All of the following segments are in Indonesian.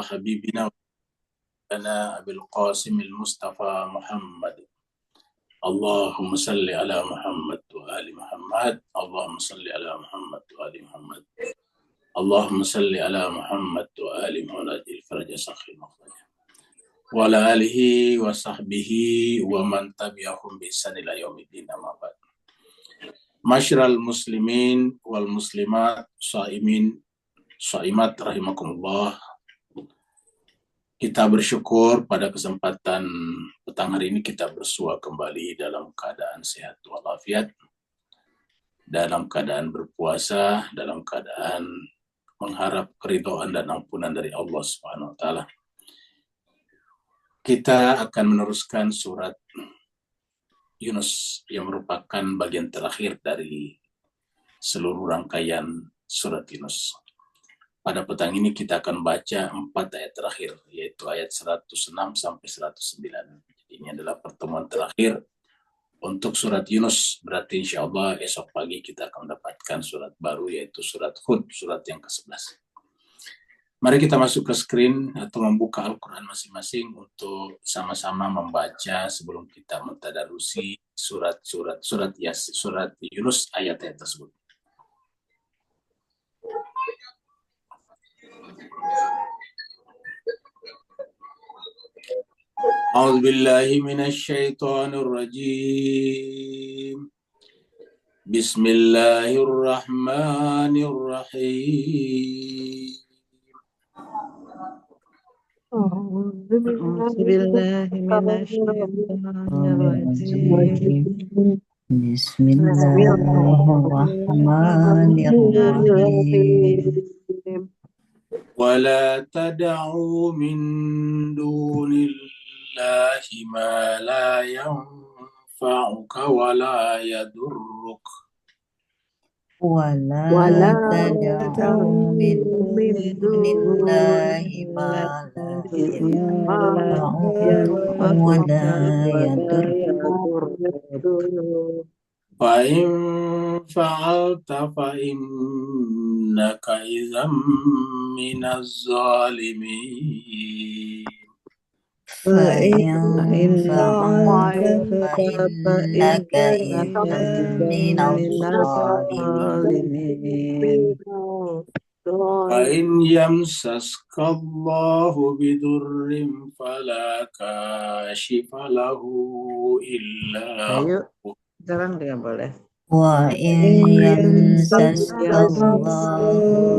حبيبنا لنا أبي القاسم المصطفى محمد. اللهم صل على محمد وآل محمد. اللهم صل على محمد وآل محمد. اللهم صل على محمد وآل محمد الفرج سخي المخرج وعلى آله وصحبه ومن تبعهم بإحسان إلى يوم الدين. أما بعد. Masyiral muslimin wal muslimat, shaimin, shaimat rahimakumullah. Kita bersyukur pada kesempatan petang hari ini kita bersua kembali dalam keadaan sehat walafiat, dalam keadaan berpuasa, dalam keadaan mengharap keridhaan dan ampunan dari Allah Subhanahu wa taala. Kita akan meneruskan surat Yunus yang merupakan bagian terakhir dari seluruh rangkaian surat Yunus. Pada petang ini kita akan baca 4 ayat terakhir, yaitu ayat 106 sampai 109. Jadi ini adalah pertemuan terakhir untuk surat Yunus. Berarti insya Allah esok pagi kita akan mendapatkan surat baru, yaitu surat Hud, surat yang ke-11. Mari kita masuk ke screen atau membuka Al-Quran masing-masing untuk sama-sama membaca sebelum kita mentadarusi surat Yunus ayat-ayat tersebut. A'udzu billahi minasy syaithanir rajim. Bismillahirrahmanirrahim. أعوذ بالله من الشيطان الرجيم. بسم الله الرحمن الرحيم. ولا تدعوا من دون الله ما لا ينفعك ولا يضرك. ولا تدعوا من دون الله ما لا ينفعك ولا يضرك. فإن فعلت فإنك إذا من الظالمين. فإن فعلت فإنك إذا من الظالمين. فإن يمسسك الله بضر فلا كاشف له إلا هو. Jalan dia boleh. وإن يمسسك الله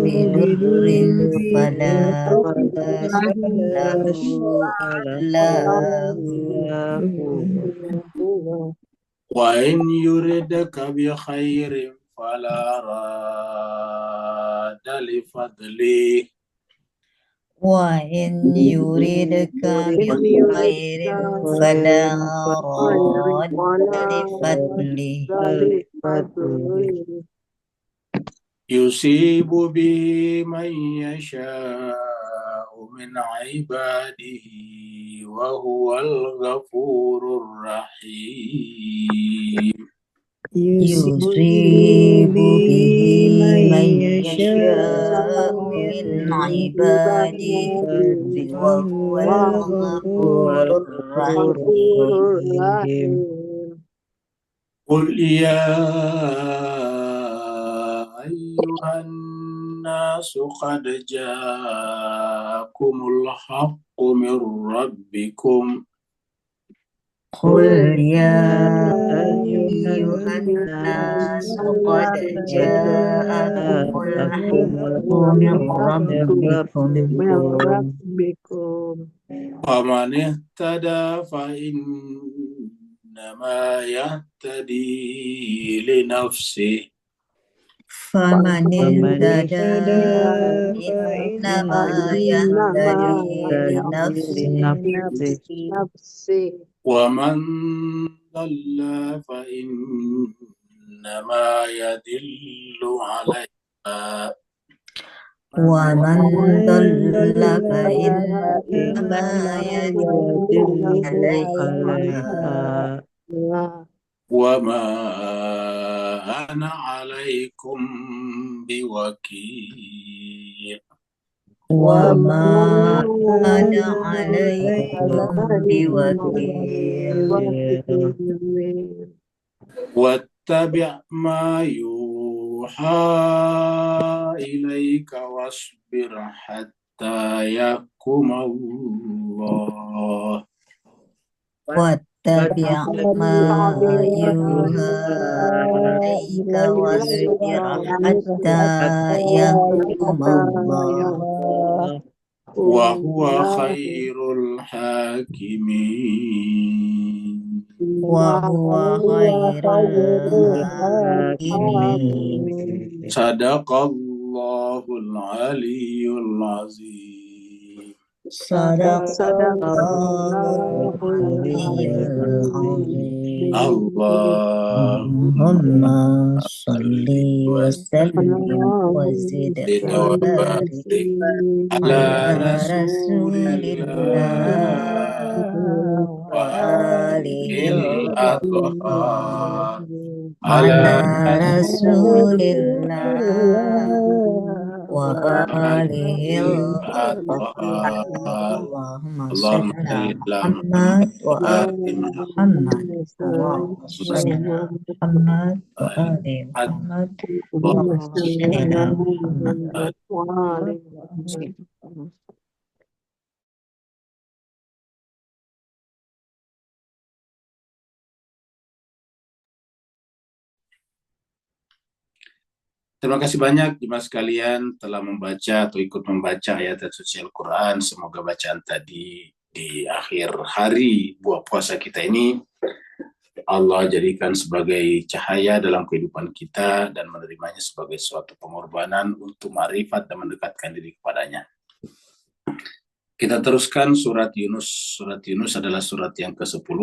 بضر فلا كاشف له إلا هو. وإن يردك بخير فلا راد لفضله. وإن يردك بخير فلا راد لفضله. يصيب به من يشاء من عباده وهو الغفور الرحيم. يصيب به من يشاء من عباده وهو الغفور الرحيم. قل يا أيها الناس قد جاءكم الحق من ربكم. قل يا أيها الناس قد جاءكم الحق من ربكم. فمن اهتدى فإنما يهتدي لنفسه. فمن اهتدى فإنما يهتدي لنفسه. ومن ضل فإنما يدل عليها. ومن ضل فإنما يدل عليها. وما أنا عليكم بوكيل. وما أنا عليكم بوكيل واتبع ما يوحى إليك واصبر حتى يحكم الله واتبع ما يوحى إليك واصبر حتى يحكم الله وهو خير الحاكمين وهو خير الحاكمين صدق الله العلي العظيم صدق الله العلي العظيم اللهم صل وسلم وزد وبارك على على رسول رسول الله الله وآله الأطهار على على رسول الله وآله الأطهار اللهم اللهم صل صل على على محمد وآل محمد محمد اللهم صل على محمد وآل محمد اللهم صل على محمد. Terima kasih banyak jemaah sekalian telah membaca atau ikut membaca ayat suci Al-Quran. Semoga bacaan tadi di akhir hari buah puasa kita ini Allah jadikan sebagai cahaya dalam kehidupan kita dan menerimanya sebagai suatu pengorbanan untuk ma'rifat dan mendekatkan diri kepadanya. Kita teruskan surat Yunus. Surat Yunus adalah surat yang ke-10.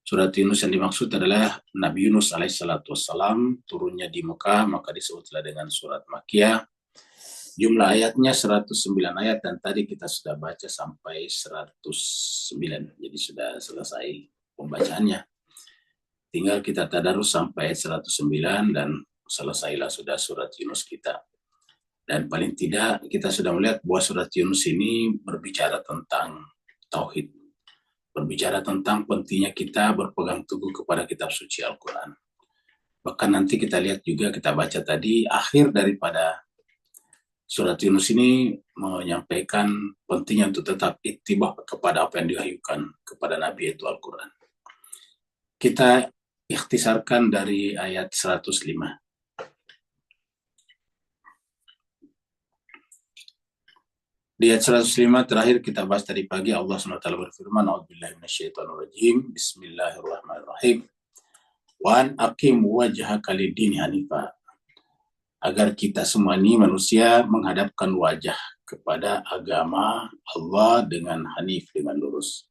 Surat Yunus yang dimaksud adalah Nabi Yunus alaihissalatu wassalam, turunnya di Mekah, maka disebutlah dengan surat Makkiyah. Jumlah ayatnya 109 ayat dan tadi kita sudah baca sampai 109. Jadi sudah selesai pembacaannya. Tinggal kita tadarus sampai 109 dan selesailah sudah surat Yunus kita. Dan paling tidak kita sudah melihat bahwa surat Yunus ini berbicara tentang tauhid. Berbicara tentang pentingnya kita berpegang teguh kepada kitab suci Al-Quran. Bahkan nanti kita lihat juga, kita baca tadi, akhir daripada surat Yunus ini menyampaikan pentingnya untuk tetap ittiba kepada apa yang diwahyukan kepada Nabi, yaitu Al-Quran. Kita ikhtisarkan dari ayat 105. Di ayat 105 terakhir kita bahas tadi pagi, Allah SWT berfirman, A'udzubillahi minasyaitonirrajim, Bismillahirrahmanirrahim. Wa an aqim wajhaka lid-dini hanifa. Agar kita semua ini manusia menghadapkan wajah kepada agama Allah dengan hanif, dengan lurus.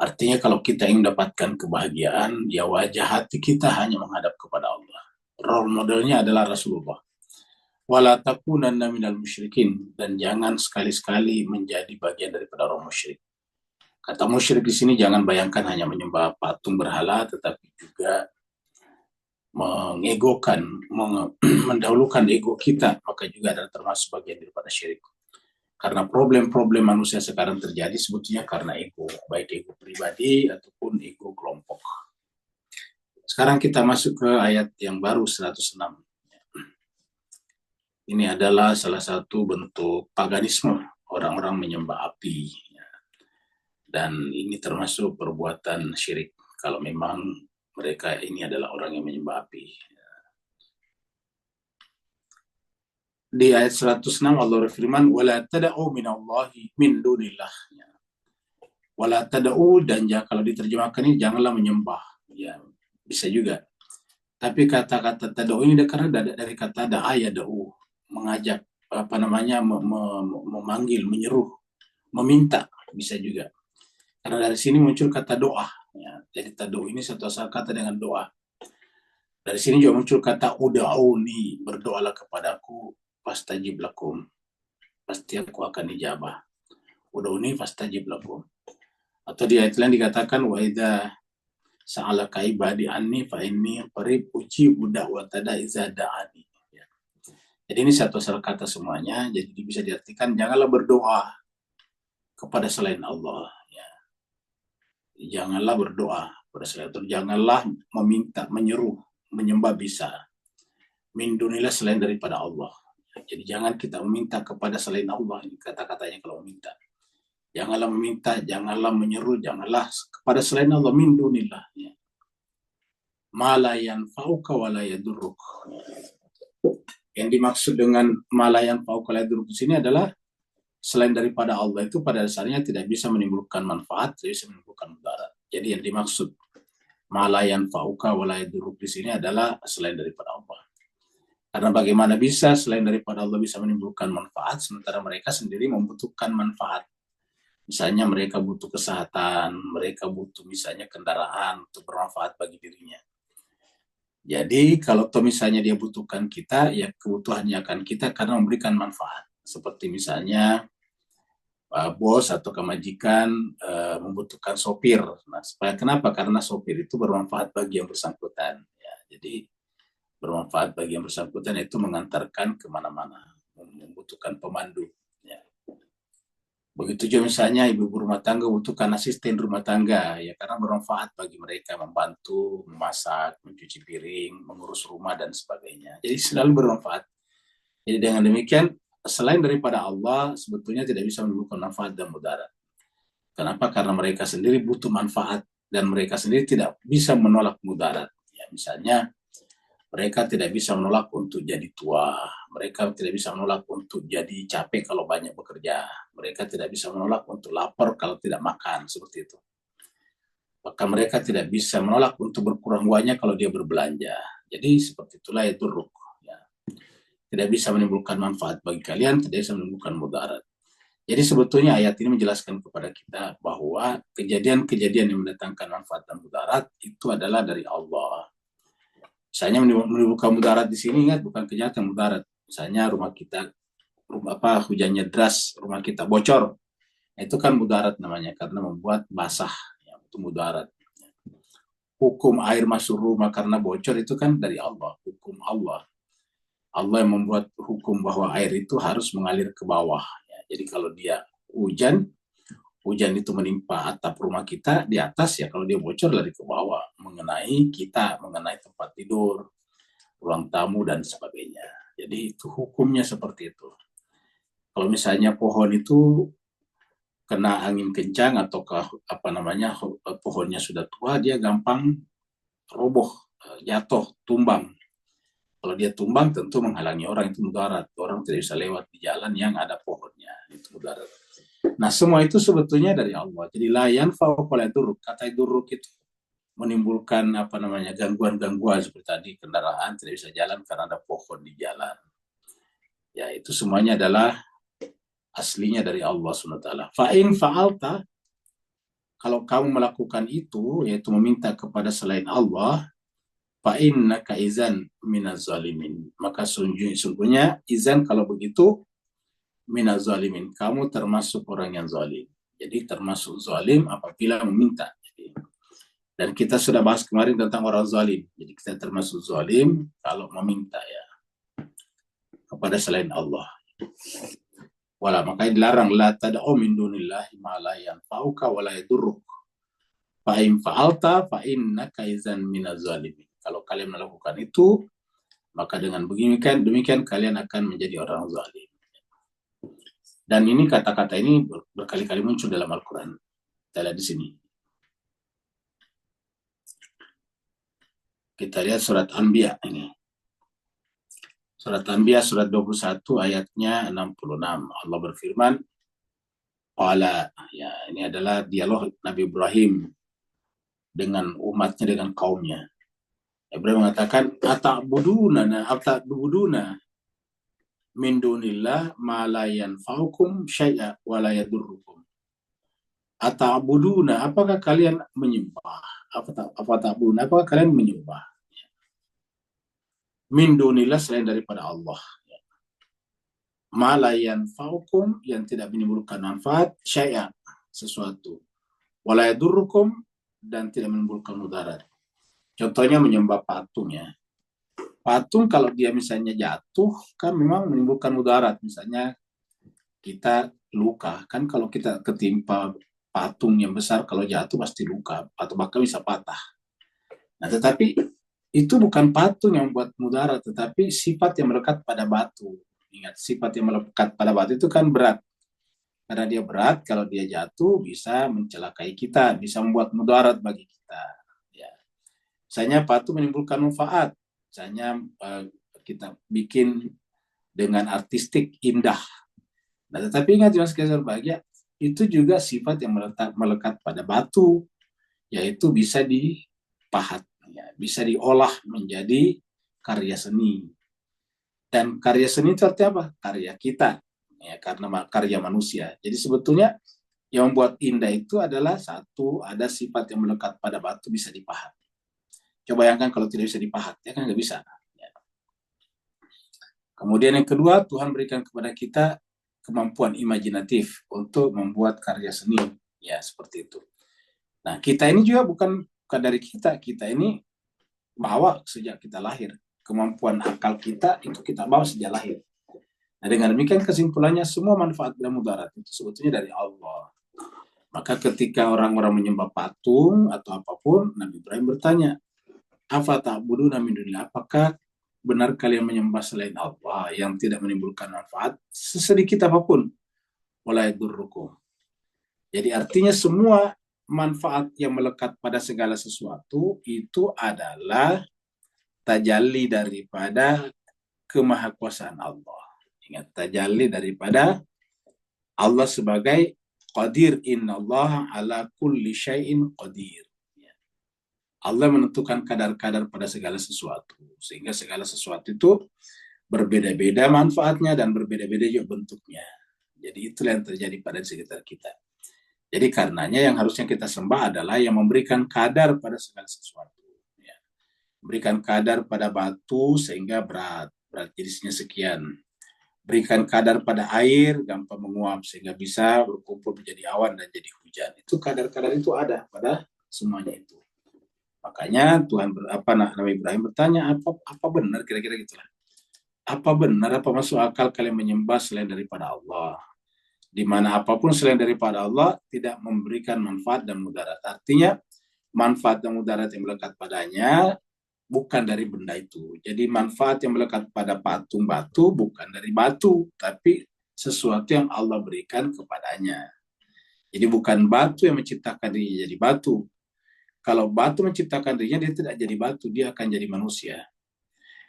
Artinya kalau kita ingin mendapatkan kebahagiaan, ya wajah hati kita hanya menghadap kepada Allah. Role modelnya adalah Rasulullah. Wala takunanna minal musyrikin, dan jangan sekali-sekali menjadi bagian daripada orang musyrik. Kata musyrik di sini jangan bayangkan hanya menyembah patung berhala, tetapi juga mengegokan, mendahulukan ego kita, maka juga adalah termasuk bagian daripada syirik. Karena problem-problem manusia sekarang terjadi sebetulnya karena ego, baik ego pribadi ataupun ego kelompok. Sekarang kita masuk ke ayat yang baru 106. Ini adalah salah satu bentuk paganisme, orang-orang menyembah api. Dan ini termasuk perbuatan syirik, kalau memang mereka ini adalah orang yang menyembah api. Di ayat 106 Allah berfirman, وَلَا تَدَعُوا مِنَ اللَّهِ مِنْ دُونِ اللَّهِ. وَلَا تَدَعُوا, dan kalau diterjemahkan ini janganlah menyembah. Ya, bisa juga. Tapi kata-kata tada'u ini karena dari kata da'a yada'u, mengajak, memanggil, menyeruh, meminta, bisa juga. Karena dari sini muncul kata doa. Ya, jadi tada'u ini satu asal kata dengan doa. Dari sini juga muncul kata uda'uni, berdoalah kepadaku, fastajib lakum, pasti aku akan ijabah. Uda'uni fastajib lakum. Atau di ayat lain dikatakan wa idza sa'alaka ibadi anni fa inni qarib ujibu da'wata da'i idza da'ani. Jadi ini satu asal kata semuanya, jadi bisa diartikan janganlah berdoa kepada selain Allah. Ya. Janganlah berdoa kepada selain Allah. Janganlah meminta, menyeru, menyembah bisa. Min dunillah selain daripada Allah. Jadi jangan kita meminta kepada selain Allah. Ini kata-katanya kalau meminta. Janganlah meminta, janganlah menyeru, janganlah kepada selain Allah. Min dunillah. Ya. Ma la yanfa'uka wa la yadurruk. Yang dimaksud dengan ma la yanfa'uka wa la yadurruk di sini adalah selain daripada Allah itu pada dasarnya tidak bisa menimbulkan manfaat, tidak bisa menimbulkan mudarat. Jadi yang dimaksud ma la yanfa'uka wa la yadurruk di sini adalah selain daripada Allah. Karena bagaimana bisa selain daripada Allah bisa menimbulkan manfaat, sementara mereka sendiri membutuhkan manfaat. Misalnya mereka butuh kesehatan, mereka butuh misalnya kendaraan untuk bermanfaat bagi dirinya. Jadi kalau misalnya dia butuhkan kita, ya kebutuhannya akan kita karena memberikan manfaat. Seperti misalnya bos atau majikan membutuhkan sopir. Nah, kenapa? Karena sopir itu bermanfaat bagi yang bersangkutan. Ya, jadi bermanfaat bagi yang bersangkutan itu mengantarkan kemana-mana, membutuhkan pemandu. Ya. Begitu juga misalnya ibu rumah tangga butuhkan asisten rumah tangga, ya karena bermanfaat bagi mereka membantu, memasak, mencuci piring, mengurus rumah dan sebagainya. Jadi selalu bermanfaat. Jadi dengan demikian, selain daripada Allah sebetulnya tidak bisa menimbulkan manfaat dan mudarat. Kenapa? Karena mereka sendiri butuh manfaat dan mereka sendiri tidak bisa menolak mudarat. Ya, misalnya mereka tidak bisa menolak untuk jadi tua. Mereka tidak bisa menolak untuk jadi capek kalau banyak bekerja. Mereka tidak bisa menolak untuk lapar kalau tidak makan, seperti itu. Bahkan mereka tidak bisa menolak untuk berkurang uangnya kalau dia berbelanja. Jadi seperti itulah itu ruk. Ya. Tidak bisa menimbulkan manfaat bagi kalian, tidak bisa menimbulkan mudarat. Jadi sebetulnya ayat ini menjelaskan kepada kita bahwa kejadian-kejadian yang mendatangkan manfaat dan mudarat itu adalah dari Allah. Misalnya menimbulkan mudarat di sini ingat bukan kejahatan mudarat. Misalnya rumah kita hujannya deras, rumah kita bocor. Itu kan mudarat namanya karena membuat basah, ya, itu mudarat. Hukum air masuk rumah karena bocor itu kan dari Allah, hukum Allah. Allah yang membuat hukum bahwa air itu harus mengalir ke bawah. Ya, jadi kalau dia hujan itu menimpa atap rumah kita di atas, ya kalau dia bocor lari ke bawah, mengenai kita, mengenai tempat tidur, ruang tamu dan sebagainya. Jadi itu hukumnya seperti itu. Kalau misalnya pohon itu kena angin kencang atau pohonnya sudah tua, dia gampang roboh, jatuh, tumbang. Kalau dia tumbang tentu menghalangi orang, itu mudarat. Orang tidak bisa lewat di jalan yang ada pohonnya, itu mudarat. Nah semua itu sebetulnya dari Allah. Jadi layan fa'uqala duruk. Kata duruk itu menimbulkan gangguan-gangguan seperti tadi kendaraan tidak bisa jalan karena ada pohon di jalan. Ya itu semuanya adalah aslinya dari Allah SWT. Fa'in fa'alta, kalau kamu melakukan itu, yaitu meminta kepada selain Allah, fa'innaka izan minaz zalimin. Maka sungguhnya izan kalau begitu minaz zalimin. Kamu termasuk orang yang zalim. Jadi termasuk zalim apabila meminta. Dan kita sudah bahas kemarin tentang orang zalim. Jadi kita termasuk zalim kalau meminta ya kepada selain Allah. Wala, makanya dilarang la tad'u min dunillahi ma la yanfa'uka wa la yadurruk. Fa in fa'alta fa innaka idzan minaz zalimin. Kalau kalian melakukan itu, maka dengan demikian kalian akan menjadi orang zalim. Dan ini kata-kata ini berkali-kali muncul dalam Al-Qur'an. Kita lihat di sini. Kita lihat surat Anbiya ini. Surat Anbiya surat 21 ayatnya 66. Allah berfirman, qala, ya ini adalah dialog Nabi Ibrahim dengan umatnya, dengan kaumnya. Ibrahim mengatakan, ata'buduna min dunillah ma la yanfa'ukum syai'a wa la yadurrukum. Ata'buduna, apakah kalian menyembah? Apakah kalian menyembah? Min dunillah, selain daripada Allah. Ma la yanfa'ukum, yang tidak menimbulkan manfaat, syai'a, sesuatu. Wa la yadurrukum, dan tidak menimbulkan mudarat. Contohnya menyembah patung ya. patung kalau dia misalnya jatuh kan memang menimbulkan mudarat, misalnya kita luka kan, kalau kita ketimpa patung yang besar kalau jatuh pasti luka atau bahkan bisa patah. Nah, tetapi itu bukan patung yang membuat mudarat, tetapi sifat yang melekat pada batu. Ingat, sifat yang melekat pada batu itu kan berat. Karena dia berat, kalau dia jatuh bisa mencelakai kita, bisa membuat mudarat bagi kita. Ya. Misalnya patung menimbulkan manfaat. Misalnya kita bikin dengan artistik indah. Nah, tetapi ingat Mas Kaiser Bahagia, itu juga sifat yang melekat pada batu, yaitu bisa dipahat, ya, bisa diolah menjadi karya seni. Dan karya seni itu artinya apa? Karya kita, ya, karena karya manusia. Jadi sebetulnya yang membuat indah itu adalah satu, ada sifat yang melekat pada batu bisa dipahat. Coba bayangkan kalau tidak bisa dipahat, ya kan nggak bisa. Ya. Kemudian yang kedua, Tuhan berikan kepada kita kemampuan imajinatif untuk membuat karya seni, ya seperti itu. Nah, kita ini juga bukan dari kita ini bawa sejak kita lahir. Kemampuan akal kita itu kita bawa sejak lahir. Nah, dengan demikian kesimpulannya semua manfaat dan mudarat itu sebetulnya dari Allah. Maka ketika orang-orang menyembah patung atau apapun, Nabi Ibrahim bertanya, "Afa ta'buduna min dunillah?" Apakah benar kalian menyembah selain Allah yang tidak menimbulkan manfaat sesedikit apapun? Wala yadurrukum. Jadi artinya semua manfaat yang melekat pada segala sesuatu itu adalah tajalli daripada kemahakuasaan Allah. Ingat, tajalli daripada Allah sebagai qadir. Innallaha ala kulli syai'in qadir. Allah menentukan kadar-kadar pada segala sesuatu, sehingga segala sesuatu itu berbeda-beda manfaatnya dan berbeda-beda juga bentuknya. Jadi itulah yang terjadi pada sekitar kita. Jadi karenanya yang harusnya kita sembah adalah yang memberikan kadar pada segala sesuatu. Ya. Berikan kadar pada batu sehingga berat jenisnya sekian. Berikan kadar pada air, gampang menguap sehingga bisa berkumpul menjadi awan dan jadi hujan. Itu kadar-kadar itu ada pada semuanya itu. Makanya Tuhan Nabi Ibrahim bertanya, apa benar kira-kira gitulah. Apa benar, apa masuk akal kalian menyembah selain daripada Allah? Di mana apapun selain daripada Allah tidak memberikan manfaat dan mudarat. Artinya manfaat dan mudarat yang melekat padanya bukan dari benda itu. Jadi manfaat yang melekat pada patung batu bukan dari batu, tapi sesuatu yang Allah berikan kepadanya. Jadi bukan batu yang menciptakan dirinya jadi batu. Kalau batu menciptakan dirinya, dia tidak jadi batu, dia akan jadi manusia.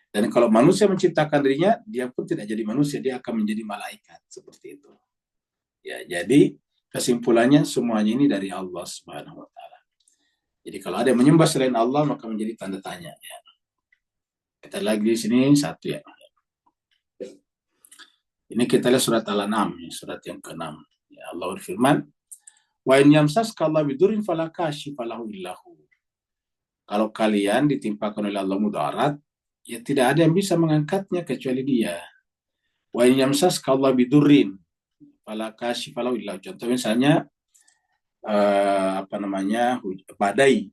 Dan kalau manusia menciptakan dirinya, dia pun tidak jadi manusia, dia akan menjadi malaikat. Seperti itu. Ya, jadi kesimpulannya semuanya ini dari Allah Subhanahu wa Ta'ala. Jadi kalau ada yang menyembah selain Allah, maka menjadi tanda tanya. Ya. Kita lagi di sini satu ya. Ini kita lihat surat Al-An'am, surat yang ke-6. Ya, Allah berfirman, "Wa in yamsaska Allah bidurin fala kashifa lahu illahu." Kalau kalian ditimpakan oleh Allah mudarat, ya tidak ada yang bisa mengangkatnya kecuali Dia. Wa in yamsaska Allah bidurin fala kashifa lahu illahu. Contoh misalnya badai.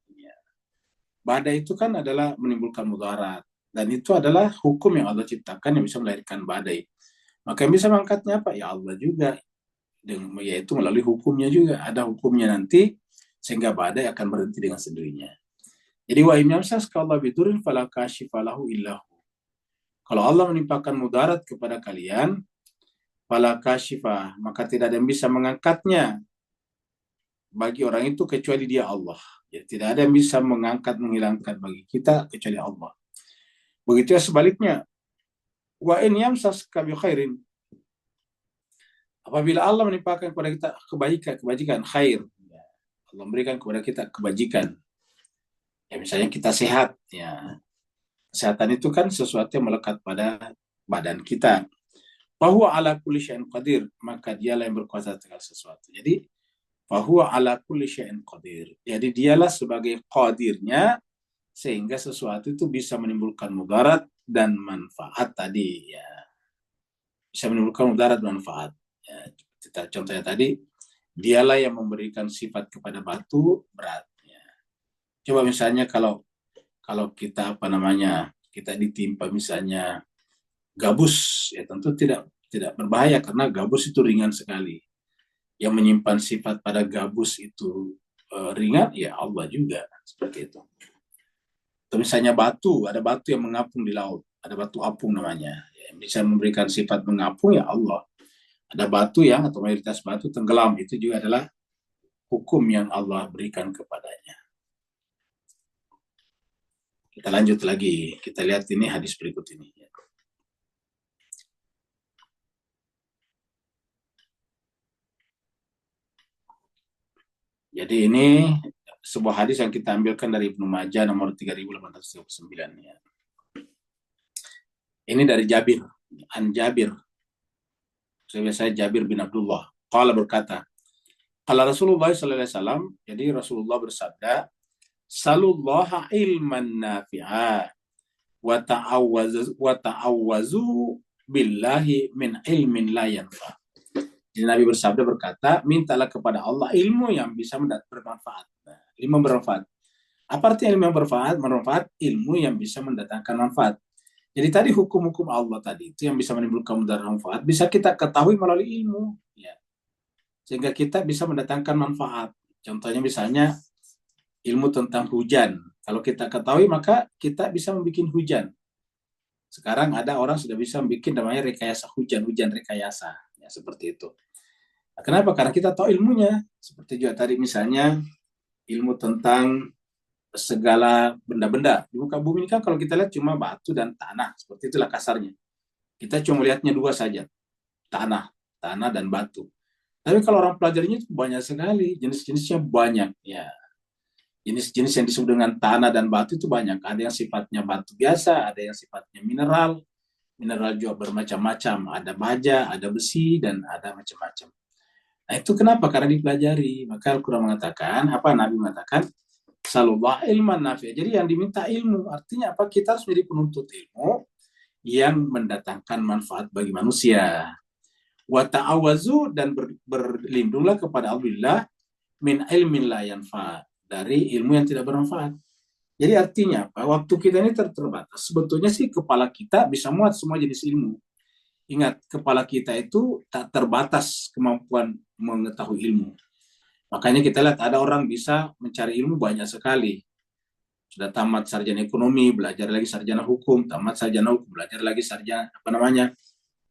Badai itu kan adalah menimbulkan mudarat, dan itu adalah hukum yang Allah ciptakan yang bisa melahirkan badai. Maka yang bisa mengangkatnya apa? Ya Allah juga. Yaitu melalui hukumnya juga. Ada hukumnya nanti sehingga badai akan berhenti dengan sendirinya. Jadi wa in yamsaska Allah bidurin fala kashifa lahu illahu. Kalau Allah menimpakan mudarat kepada kalian, fala kashifa, maka tidak ada yang bisa mengangkatnya bagi orang itu kecuali Dia Allah. Jadi tidak ada yang bisa mengangkat, menghilangkan bagi kita kecuali Allah. Begitu ya sebaliknya. Wa in yamsaska bi khairin. Apabila Allah menimpakan kepada kita kebajikan, khair. Allah memberikan kepada kita kebajikan. Ya misalnya kita sehat, ya. Kesehatan itu kan sesuatu yang melekat pada badan kita. Fahuwa ala kulli syai'in qadir, maka Dialah yang berkuasa segala sesuatu. Jadi fahuwa ala kulli syai'in qadir. Jadi Dialah sebagai qadirnya sehingga sesuatu itu bisa menimbulkan mudarat dan manfaat tadi, ya. Bisa menimbulkan mudarat dan manfaat. Ya, kita contohnya tadi, Dialah yang memberikan sifat kepada batu berat. Ya. Coba misalnya kalau kita kita ditimpa misalnya gabus, ya tentu tidak berbahaya karena gabus itu ringan sekali. Yang menyimpan sifat pada gabus itu ringan, ya Allah juga, seperti itu. Atau misalnya batu, ada batu yang mengapung di laut, ada batu apung namanya, yang bisa memberikan sifat mengapung, ya Allah. Ada batu yang atau mayoritas batu tenggelam, itu juga adalah hukum yang Allah berikan kepadanya. Kita lanjut lagi, kita lihat ini hadis berikut ini. Jadi ini sebuah hadis yang kita ambilkan dari Ibnu Majah nomor 3839 ya. Ini dari Jabir, an Jabir. Saya Jabir bin Abdullah. Qala berkata, qala Rasulullah sallallahu alaihi wasallam, jadi Rasulullah bersabda, "Salullaha ilman nafi'a wa ta'awwazu billahi min ilmin la yanfa." Jadi Nabi bersabda berkata, mintalah kepada Allah ilmu yang bisa bermanfaat. Nah, ilmu bermanfaat. Apa artinya ilmu yang bermanfaat? Bermanfaat ilmu yang bisa mendatangkan manfaat. Jadi tadi hukum-hukum Allah tadi itu yang bisa menimbulkan mudarat manfaat bisa kita ketahui melalui ilmu, ya. Sehingga kita bisa mendatangkan manfaat. Contohnya misalnya ilmu tentang hujan. Kalau kita ketahui maka kita bisa membuat hujan. Sekarang ada orang sudah bisa membuat namanya rekayasa hujan rekayasa, ya seperti itu. Nah, kenapa? Karena kita tahu ilmunya. Seperti juga tadi misalnya ilmu tentang segala benda-benda. Di muka bumi ini kan kalau kita lihat cuma batu dan tanah. Seperti itulah kasarnya. Kita cuma melihatnya dua saja. Tanah dan batu. Tapi kalau orang pelajarinya itu banyak sekali. Jenis-jenisnya banyak. Ya. Jenis-jenis yang disebut dengan tanah dan batu itu banyak. Ada yang sifatnya batu biasa, ada yang sifatnya mineral. Mineral juga bermacam-macam. Ada baja, ada besi, dan ada macam-macam. Nah itu kenapa? Karena dipelajari. Maka Al-Quran mengatakan, Nabi mengatakan, salullah ilman nafi'. Jadi yang diminta ilmu. Artinya apa? Kita harus menjadi penuntut ilmu yang mendatangkan manfaat bagi manusia. Wa ta'awazu, dan berlindunglah kepada Allah min ilmin la yanfa', dari ilmu yang tidak bermanfaat. Jadi artinya apa? Waktu kita ini terbatas. Sebetulnya sih kepala kita bisa muat semua jenis ilmu. Ingat, kepala kita itu tak terbatas kemampuan mengetahui ilmu. Makanya kita lihat ada orang bisa mencari ilmu banyak sekali. Sudah tamat sarjana ekonomi, belajar lagi sarjana hukum, tamat sarjana hukum, belajar lagi sarjana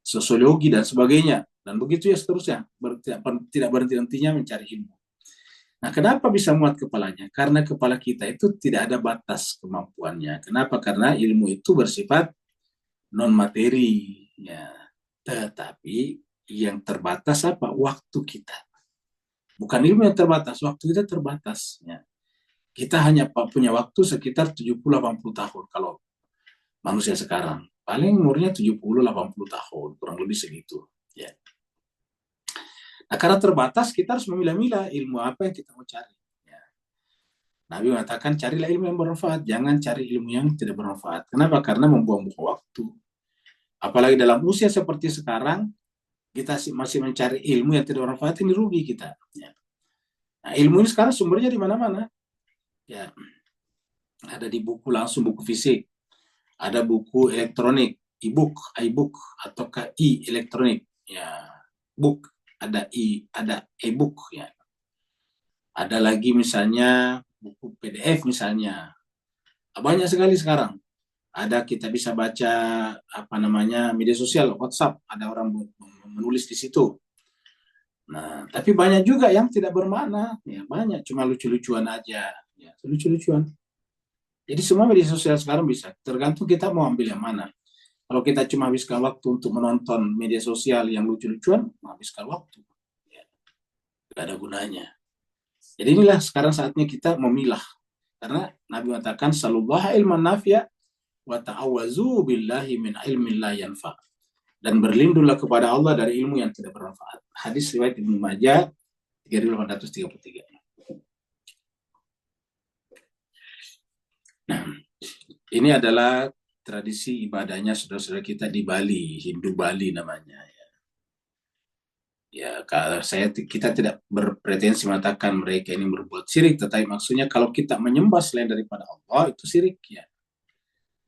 sosiologi dan sebagainya. Dan begitu ya seterusnya. Tidak berhenti-hentinya mencari ilmu. Nah, kenapa bisa muat kepalanya? Karena kepala kita itu tidak ada batas kemampuannya. Kenapa? Karena ilmu itu bersifat non-materi. Ya. Tetapi yang terbatas apa? Waktu kita. Bukan ilmu yang terbatas, waktu kita terbatas. Ya. Kita hanya punya waktu sekitar 70-80 tahun kalau manusia sekarang. Paling umurnya 70-80 tahun, kurang lebih segitu. Ya. Nah, karena terbatas, kita harus memilah-milah ilmu apa yang kita mau cari. Ya. Nabi mengatakan, carilah ilmu yang bermanfaat, jangan cari ilmu yang tidak bermanfaat. Kenapa? Karena membuang-buang waktu. Apalagi dalam usia seperti sekarang, kita masih mencari ilmu yang tidak bermanfaat, ini rugi kita. Ya. Nah, ilmu ini sekarang sumbernya di mana-mana. Ya. Ada di buku langsung, buku fisik. Ada buku elektronik, e-book ataukah e-elektronik. Ya, book, ada e-book. Ya. Ada lagi misalnya buku PDF misalnya. Banyak sekali sekarang. Ada kita bisa baca media sosial, WhatsApp, ada orang menulis di situ. Nah, tapi banyak juga yang tidak bermakna, ya banyak cuma lucu-lucuan aja, ya lucu-lucuan. Jadi semua media sosial sekarang bisa, tergantung kita mau ambil yang mana. Kalau kita cuma habiskan waktu untuk menonton media sosial yang lucu-lucuan, menghabiskan waktu, ya, tidak ada gunanya. Jadi inilah sekarang saatnya kita memilah, karena Nabi mengatakan, sallallahu ilman nafi'a wa ta'awazu billahi min ilmin la yanfa', dan berlindunglah kepada Allah dari ilmu yang tidak bermanfaat. Hadis riwayat Ibnu Majah 3833. Nah, ini adalah tradisi ibadahnya saudara-saudara kita di Bali, Hindu Bali namanya. Ya, kita tidak berpretensi mengatakan mereka ini berbuat syirik, tetapi maksudnya kalau kita menyembah selain daripada Allah itu syirik, ya.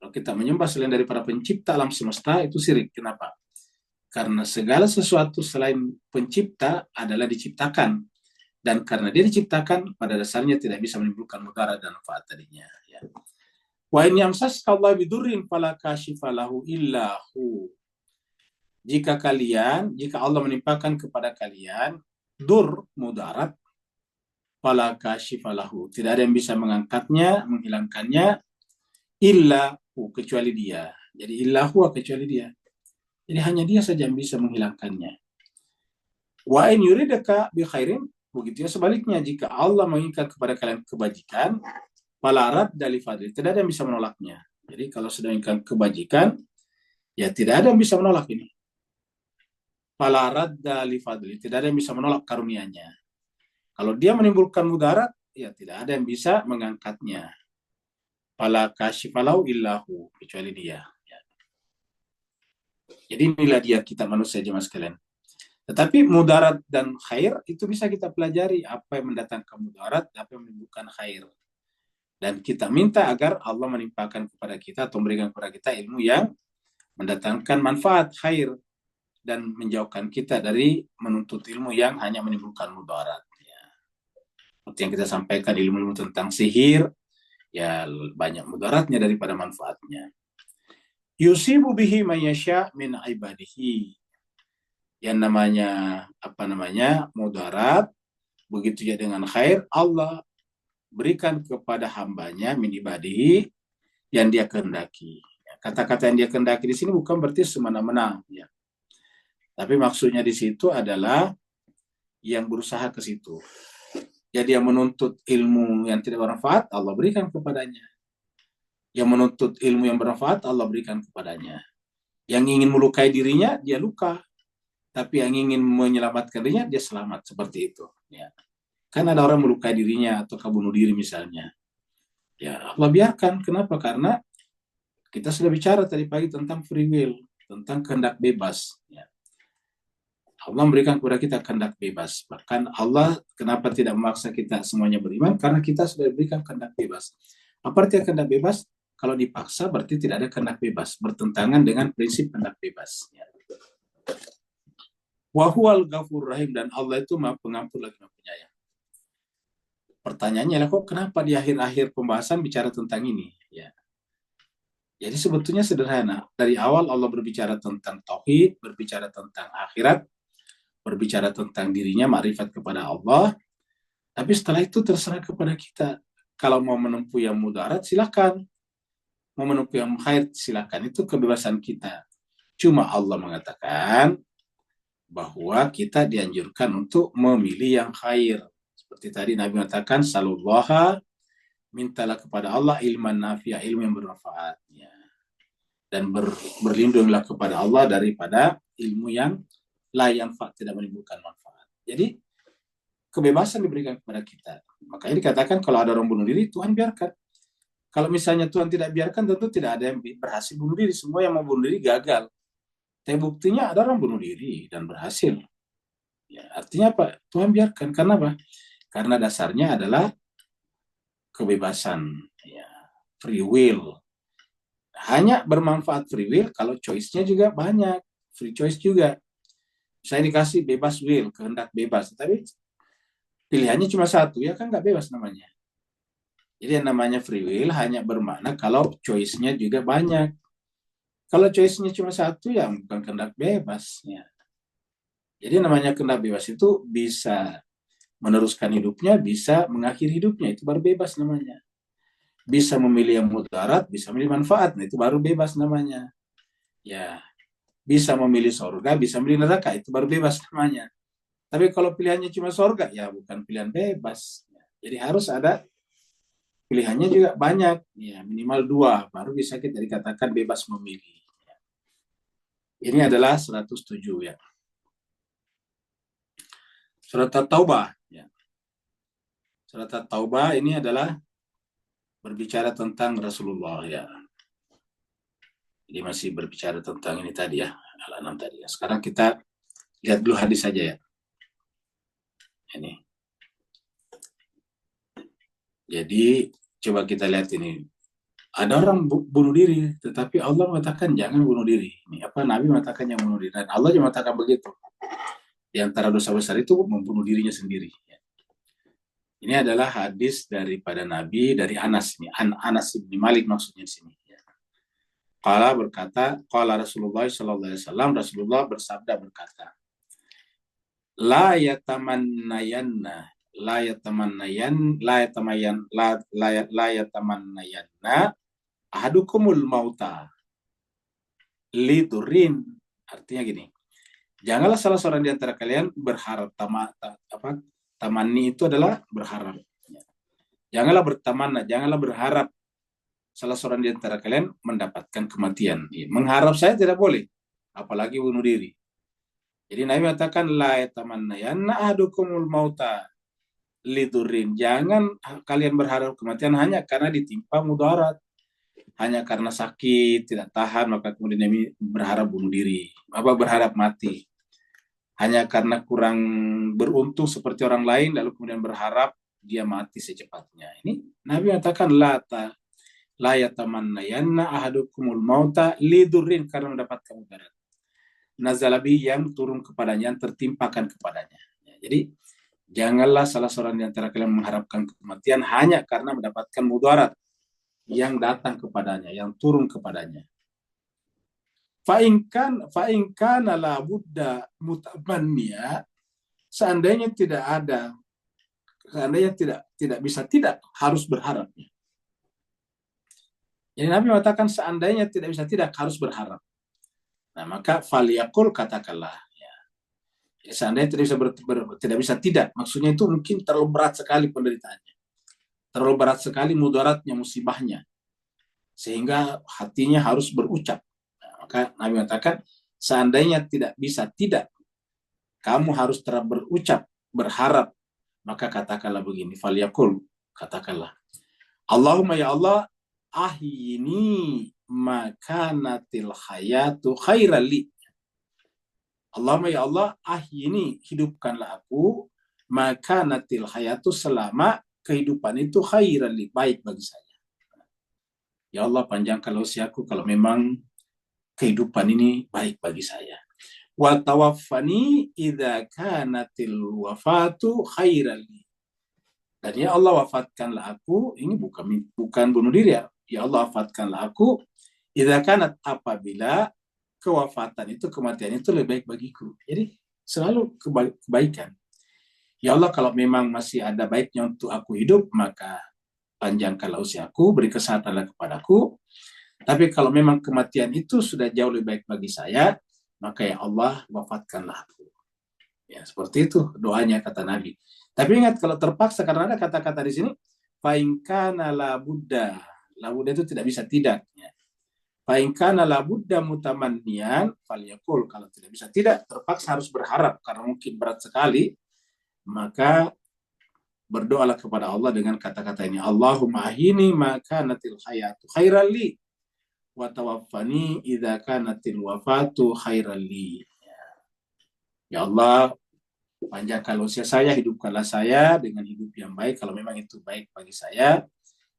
Kalau kita menyembah selain daripada pencipta alam semesta, itu syirik. Kenapa? Karena segala sesuatu selain pencipta adalah diciptakan. Dan karena dia diciptakan, pada dasarnya tidak bisa menimbulkan mudarat dan manfaat tadinya. Ya. Wa in yamsaska Allah bidurrin fala kashifa lahu illa hu. Jika Allah menimpakan kepada kalian dur, mudarat, fala kashifa lahu. Tidak ada yang bisa mengangkatnya, menghilangkannya, illa hu, kecuali dia. Jadi illa hu, kecuali dia. Jadi hanya dia saja yang bisa menghilangkannya. Wa in yuridaka bi khairin, begitu ya sebaliknya, jika Allah menginginkan kepada kalian kebajikan, fala radda li fadli, tidak ada yang bisa menolaknya. Jadi kalau sudah menginginkan kebajikan, ya tidak ada yang bisa menolak ini. Fala radda li fadli, tidak ada yang bisa menolak karunia-Nya. Kalau dia menimbulkan mudarat, ya tidak ada yang bisa mengangkatnya. Fala kashifalau illahu, kecuali dia. Ya. Jadi inilah dia kita manusia jemaah sekalian. Tetapi mudarat dan khair itu bisa kita pelajari, apa yang mendatangkan mudarat, apa yang menimbulkan khair. Dan kita minta agar Allah menimpakan kepada kita atau memberikan kepada kita ilmu yang mendatangkan manfaat, khair, dan menjauhkan kita dari menuntut ilmu yang hanya menimbulkan mudarat. Ya. Seperti yang kita sampaikan, ilmu tentang sihir, ya banyak mudaratnya daripada manfaatnya. Yusibu bihi mayyasha min ibadihi. Yang namanya mudarat, begitu ya dengan khair, Allah berikan kepada hambanya min ibadihi yang dia kehendaki. Kata-kata yang dia kehendaki di sini bukan berarti semena-mena, ya. Tapi maksudnya di situ adalah yang berusaha ke situ. Jadi yang menuntut ilmu yang tidak bermanfaat, Allah berikan kepadanya. Yang menuntut ilmu yang bermanfaat, Allah berikan kepadanya. Yang ingin melukai dirinya, dia luka. Tapi yang ingin menyelamatkan dirinya, dia selamat. Seperti itu. Ya. Kan ada orang melukai dirinya atau bunuh diri misalnya. Ya, Allah biarkan. Kenapa? Karena kita sudah bicara tadi pagi tentang free will, tentang kehendak bebas. Ya. Allah memberikan kepada kita kehendak bebas. Bahkan Allah kenapa tidak memaksa kita semuanya beriman? Karena kita sudah diberikan kehendak bebas. Apa artinya kehendak bebas? Kalau dipaksa berarti tidak ada kehendak bebas. Bertentangan dengan prinsip kehendak bebas. Ya. Wa huwal ghafurur rahim, dan Allah itu Maha Pengampun lagi Maha Penyayang. Pertanyaannya adalah kok kenapa di akhir-akhir pembahasan bicara tentang ini? Ya. Jadi sebetulnya sederhana. Dari awal Allah berbicara tentang tauhid, berbicara tentang akhirat, berbicara tentang dirinya, makrifat kepada Allah. Tapi setelah itu terserah kepada kita. Kalau mau menempuh yang mudarat, silakan. Mau menempuh yang khair, silakan. Itu kebebasan kita. Cuma Allah mengatakan bahwa kita dianjurkan untuk memilih yang khair. Seperti tadi Nabi mengatakan, salullaha, mintalah kepada Allah ilman nafi'ah, ilmu yang bermanfaat. Ya. Dan berlindunglah kepada Allah daripada ilmu yang la yanfa', tidak menimbulkan manfaat. Jadi kebebasan diberikan kepada kita. Makanya dikatakan kalau ada orang bunuh diri, Tuhan biarkan. Kalau misalnya Tuhan tidak biarkan, tentu tidak ada yang berhasil bunuh diri. Semua yang mau bunuh diri gagal. Tapi buktinya ada orang bunuh diri dan berhasil. Ya, artinya apa? Tuhan biarkan. Karena apa? Karena dasarnya adalah kebebasan. Ya, free will. Hanya bermanfaat free will kalau choice-nya juga banyak. Free choice juga. Saya dikasih bebas will, kehendak bebas. Tapi pilihannya cuma satu, ya kan nggak bebas namanya. Jadi yang namanya free will hanya bermakna kalau choice-nya juga banyak. Kalau choice-nya cuma satu, ya bukan kehendak bebas. Ya. Jadi namanya kehendak bebas itu bisa meneruskan hidupnya, bisa mengakhiri hidupnya. Itu baru bebas namanya. Bisa memilih yang mudarat, bisa memilih manfaat. Nah, itu baru bebas namanya. Ya. Bisa memilih surga, bisa memilih neraka, itu baru bebas namanya. Tapi kalau pilihannya cuma surga, ya bukan pilihan bebas. Jadi harus ada pilihannya juga banyak, ya minimal 2, baru bisa kita dikatakan bebas memilih. Ini adalah 107 ya. Surat At-Taubah. Ya. Surat At-Taubah ini adalah berbicara tentang Rasulullah ya. Jadi masih berbicara tentang ini tadi ya, Al-An'am tadi ya. Sekarang kita lihat dulu hadis saja ya. Ini. Jadi coba kita lihat ini. ada orang bunuh diri, tetapi Allah mengatakan jangan bunuh diri. Ini apa Nabi mengatakan yang bunuh diri, dan Allah juga mengatakan begitu. Di antara dosa besar itu membunuh dirinya sendiri. Ini adalah hadis daripada Nabi dari Anas ini, Anas bin Malik maksudnya di sini. Qala berkata, qala Rasulullah sallallahu alaihi wasallam, Rasulullah bersabda berkata, la yatamannayanna la yatamannayan la yatamayan la yatamannayanna ahadukumul mauta lidurin. Artinya gini, janganlah salah seorang di antara kalian berharap tamanni itu adalah berharap. Janganlah berharap salah seorang di antara kalian mendapatkan kematian. Mengharap saya tidak boleh, apalagi bunuh diri. Jadi Nabi mengatakan la yatamannayanna ahadukumul mauta lidurin. Jangan kalian berharap kematian hanya karena ditimpa mudarat, hanya karena sakit tidak tahan maka kemudian Nabi berharap bunuh diri, berharap mati. Hanya karena kurang beruntung seperti orang lain lalu kemudian berharap dia mati secepatnya. Ini Nabi mengatakan la yatamannayanna ahadukumul mauta lidurin, karena mendapatkan mudarat. Nazalabi, yang turun kepadanya, yang tertimpakan kepadanya. Jadi janganlah salah seorang di antara kalian mengharapkan kematian hanya karena mendapatkan mudarat yang datang kepadanya, yang turun kepadanya. Fa'inkan la budda mutamanniya, seandainya tidak bisa tidak harus berharapnya. Jadi Nabi mengatakan seandainya tidak bisa tidak harus berharap. Nah, maka faliyakul, katakanlah. Ya. Jadi seandainya tidak bisa tidak, maksudnya itu mungkin terlalu berat sekali penderitaannya, terlalu berat sekali mudaratnya, musibahnya, sehingga hatinya harus berucap. Nah, maka Nabi mengatakan seandainya tidak bisa tidak, kamu harus terus berucap, berharap, maka katakanlah begini, faliyakul, katakanlah, Allahumma ya Allah, ahyini makanatil hayatu khairali. Allahumma ya Allah, ahyini, hidupkanlah aku, makanatil hayatu, selama kehidupan itu khairali, baik bagi saya. Ya Allah, panjangkanlah usiaku kalau memang kehidupan ini baik bagi saya. Wa tawaffani idza kanatil wafatu khairali. Dan ya Allah, wafatkanlah aku, ini bukan bunuh diri ya. Ya Allah, wafatkanlah aku idza kanat, apabila kewafatan itu, kematian itu lebih baik bagiku. Jadi selalu kebaikan. Ya Allah, kalau memang masih ada baiknya untuk aku hidup, maka panjangkanlah usiaku, beri kesehatanlah kepadaku. Tapi kalau memang kematian itu sudah jauh lebih baik bagi saya, maka ya Allah, wafatkanlah aku. Ya, seperti itu doanya, kata Nabi. Tapi ingat, kalau terpaksa, karena ada kata-kata di sini, fainkana la buddha itu tidak bisa tidak. Ya. Fainkana la buddha mutamannian falyakul, kalau tidak bisa tidak, terpaksa harus berharap karena mungkin berat sekali, maka berdoalah kepada Allah dengan kata-kata ini, Allahumma ahini maka natil hayatu khairali wa tawaffani idza kanatil wafatu khairali. Ya Allah, panjangkan usia saya, hidupkanlah saya dengan hidup yang baik kalau memang itu baik bagi saya,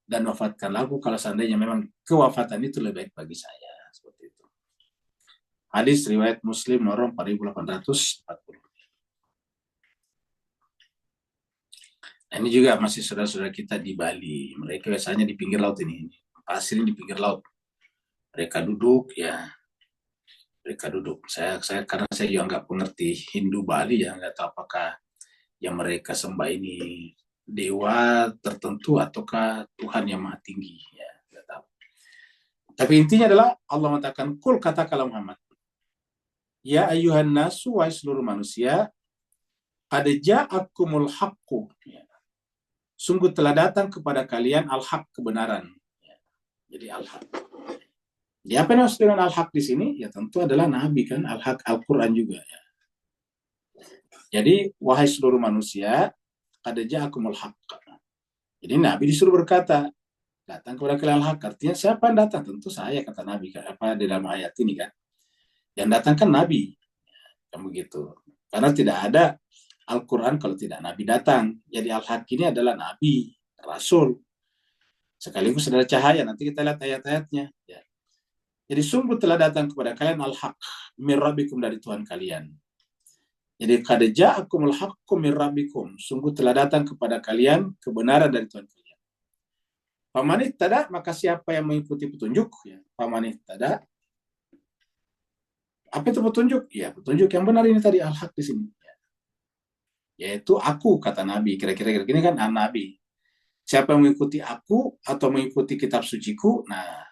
dan wafatkanlah aku kalau seandainya memang kewafatan itu lebih baik bagi saya. Seperti itu. Hadis riwayat Muslim nomor 4840. Nah, ini juga masih saudara-saudara kita di Bali. Mereka biasanya di pinggir laut ini. Pasirnya di pinggir laut. Mereka duduk, ya. Mereka duduk. Saya karena saya juga nggak mengerti Hindu Bali, ya, nggak tahu apakah yang mereka sembah ini dewa tertentu ataukah Tuhan yang maha tinggi, ya, nggak tahu. Tapi intinya adalah Allah mengatakan, kul, katakanlah Muhammad, ya ayuhan nasu, wahai seluruh manusia, qad ja'akumul haqqu, ya, sungguh telah datang kepada kalian al-haq, kebenaran. Ya. Jadi al-haq. Ya, apa yang maksud dengan al-haq di sini? Ya tentu adalah Nabi, kan, al-haq, Al-Quran juga. Ya. Jadi, wahai seluruh manusia, qad ja'akumul haqq. Jadi Nabi disuruh berkata, datang kepada kalian al-haq. Artinya siapa yang datang? Tentu saya, kata Nabi. Apa di dalam ayat ini, kan? Yang datang kan Nabi. Kan begitu. Karena tidak ada Al-Quran kalau tidak Nabi datang. Jadi al-haq ini adalah Nabi, Rasul. sekaligus adalah cahaya. Nanti kita lihat ayat-ayatnya. Ya. Jadi sungguh telah datang kepada kalian al-haq min rabbikum, dari Tuhan kalian. Jadi qad ja'akumul haqqu min rabbikum, sungguh telah datang kepada kalian kebenaran dari Tuhan kalian. Faman ihtada, maka siapa yang mengikuti petunjuk, ya. Faman ihtada, apa itu petunjuk? Ya, petunjuk yang benar ini tadi al-haq di sini. Ya. Yaitu aku, kata Nabi. Kira-kira gini kan Nabi. Siapa yang mengikuti aku atau mengikuti kitab suciku, nah,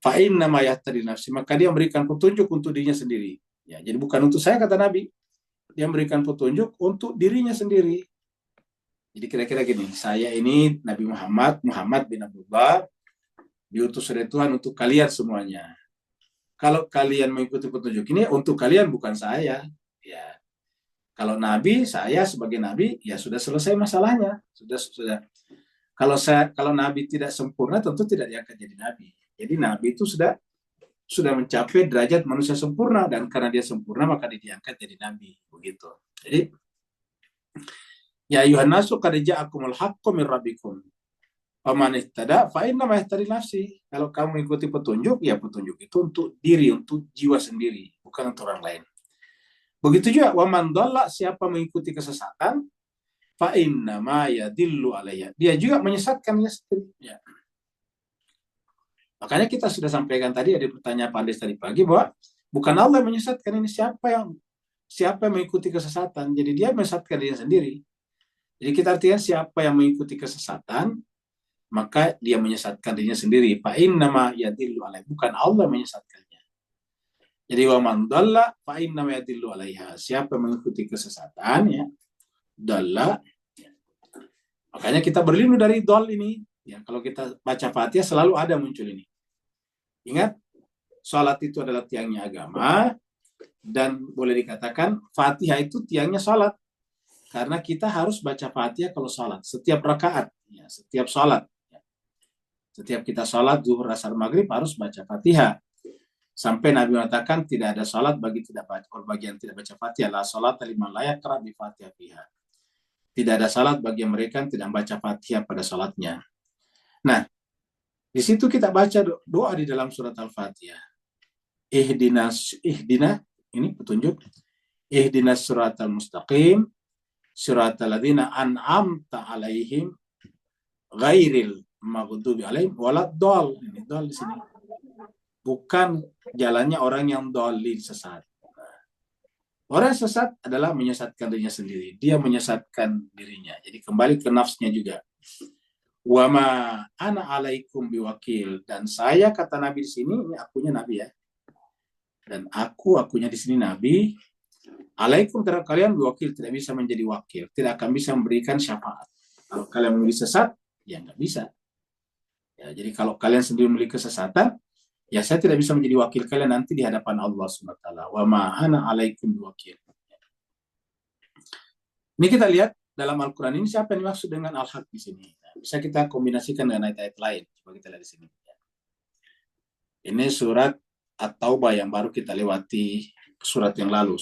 fa inna ma yahtadi nafsi, maka dia memberikan petunjuk untuk dirinya sendiri. Ya, jadi bukan untuk saya, kata Nabi. Dia memberikan petunjuk untuk dirinya sendiri. Jadi kira-kira gini, saya ini Nabi Muhammad bin Abdullah, diutus oleh Tuhan untuk kalian semuanya. Kalau kalian mengikuti petunjuk ini, untuk kalian, bukan saya. Ya, kalau Nabi, saya sebagai Nabi, ya sudah selesai masalahnya. Sudah. Kalau Nabi tidak sempurna, tentu tidak diangkat jadi Nabi. Jadi Nabi itu sudah mencapai derajat manusia sempurna, dan karena dia sempurna maka dia diangkat jadi Nabi, begitu. Jadi ya ayuhan nasu qad ja'akumul haqqu min rabbikum faman ihtada fa inna ma yahtadi nafsi. Kalau kamu mengikuti petunjuk, ya petunjuk itu untuk diri, untuk jiwa sendiri, bukan untuk orang lain. Begitu juga waman dhalla, siapa mengikuti kesesatan, fa inna ma yadillu alayya, dia juga menyesatkannya sendiri. Ya. Makanya kita sudah sampaikan tadi, ada pertanyaan Pak Andes tadi pagi, bahwa bukan Allah yang menyesatkan ini, siapa yang mengikuti kesesatan. Jadi dia menyesatkan dirinya sendiri. Jadi kita artikan siapa yang mengikuti kesesatan, maka dia menyesatkan dirinya sendiri. Fa innama yadillu alaihi, bukan Allah menyesatkannya. Jadi wa man dhalla fa innama yadillu alaiha, siapa yang mengikuti kesesatan, ya dhalla. Makanya kita berlindung dari dhal ini. Ya, kalau kita baca Fatihah selalu ada muncul ini. Ingat, sholat itu adalah tiangnya agama, dan boleh dikatakan Fatihah itu tiangnya sholat. Karena kita harus baca Fatihah kalau sholat, setiap rakaat, ya, setiap sholat. Ya. Setiap kita sholat, zuhur, asar, maghrib, harus baca Fatihah. Sampai Nabi mengatakan tidak ada sholat bagi yang tidak baca Fatihah. La sholat liman la yaqra bi Fatihah fiha. Tidak ada salat bagi mereka yang tidak membaca Fatihah pada salatnya. Nah, di situ kita baca doa di dalam surat Al-Fatihah. Ihdina, ini petunjuk. Ihdinas siratal mustaqim, siratal ladzina an'amta alaihim, ghairil maghdubi alaihim waladdall. Ini dal di sini. Bukan jalannya orang yang dhalin, sesat. Orang sesat adalah menyesatkan dirinya sendiri. Dia menyesatkan dirinya. Jadi kembali ke nafsnya juga. Wa ma ana alaikum biwakil, dan saya, kata Nabi di sini, ini akunya Nabi ya. Dan akunya di sini Nabi. Alaikum terhadap kalian biwakil, tidak bisa menjadi wakil, tidak akan bisa memberikan syafaat. Kalau kalian memilih sesat, ya nggak bisa. Ya, jadi kalau kalian sendiri memilih kesesatan, ya saya tidak bisa menjadi wakil kalian nanti di hadapan Allah Subhanahu wa taala. Wa ma ana alaikum biwakil. Ini kita lihat dalam Al-Qur'an ini siapa yang dimaksud dengan al-haq di sini. Bisa kita kombinasikan dengan ayat-ayat lain. Coba kita lihat di sini. Ini surat At-Taubah yang baru kita lewati surat yang lalu.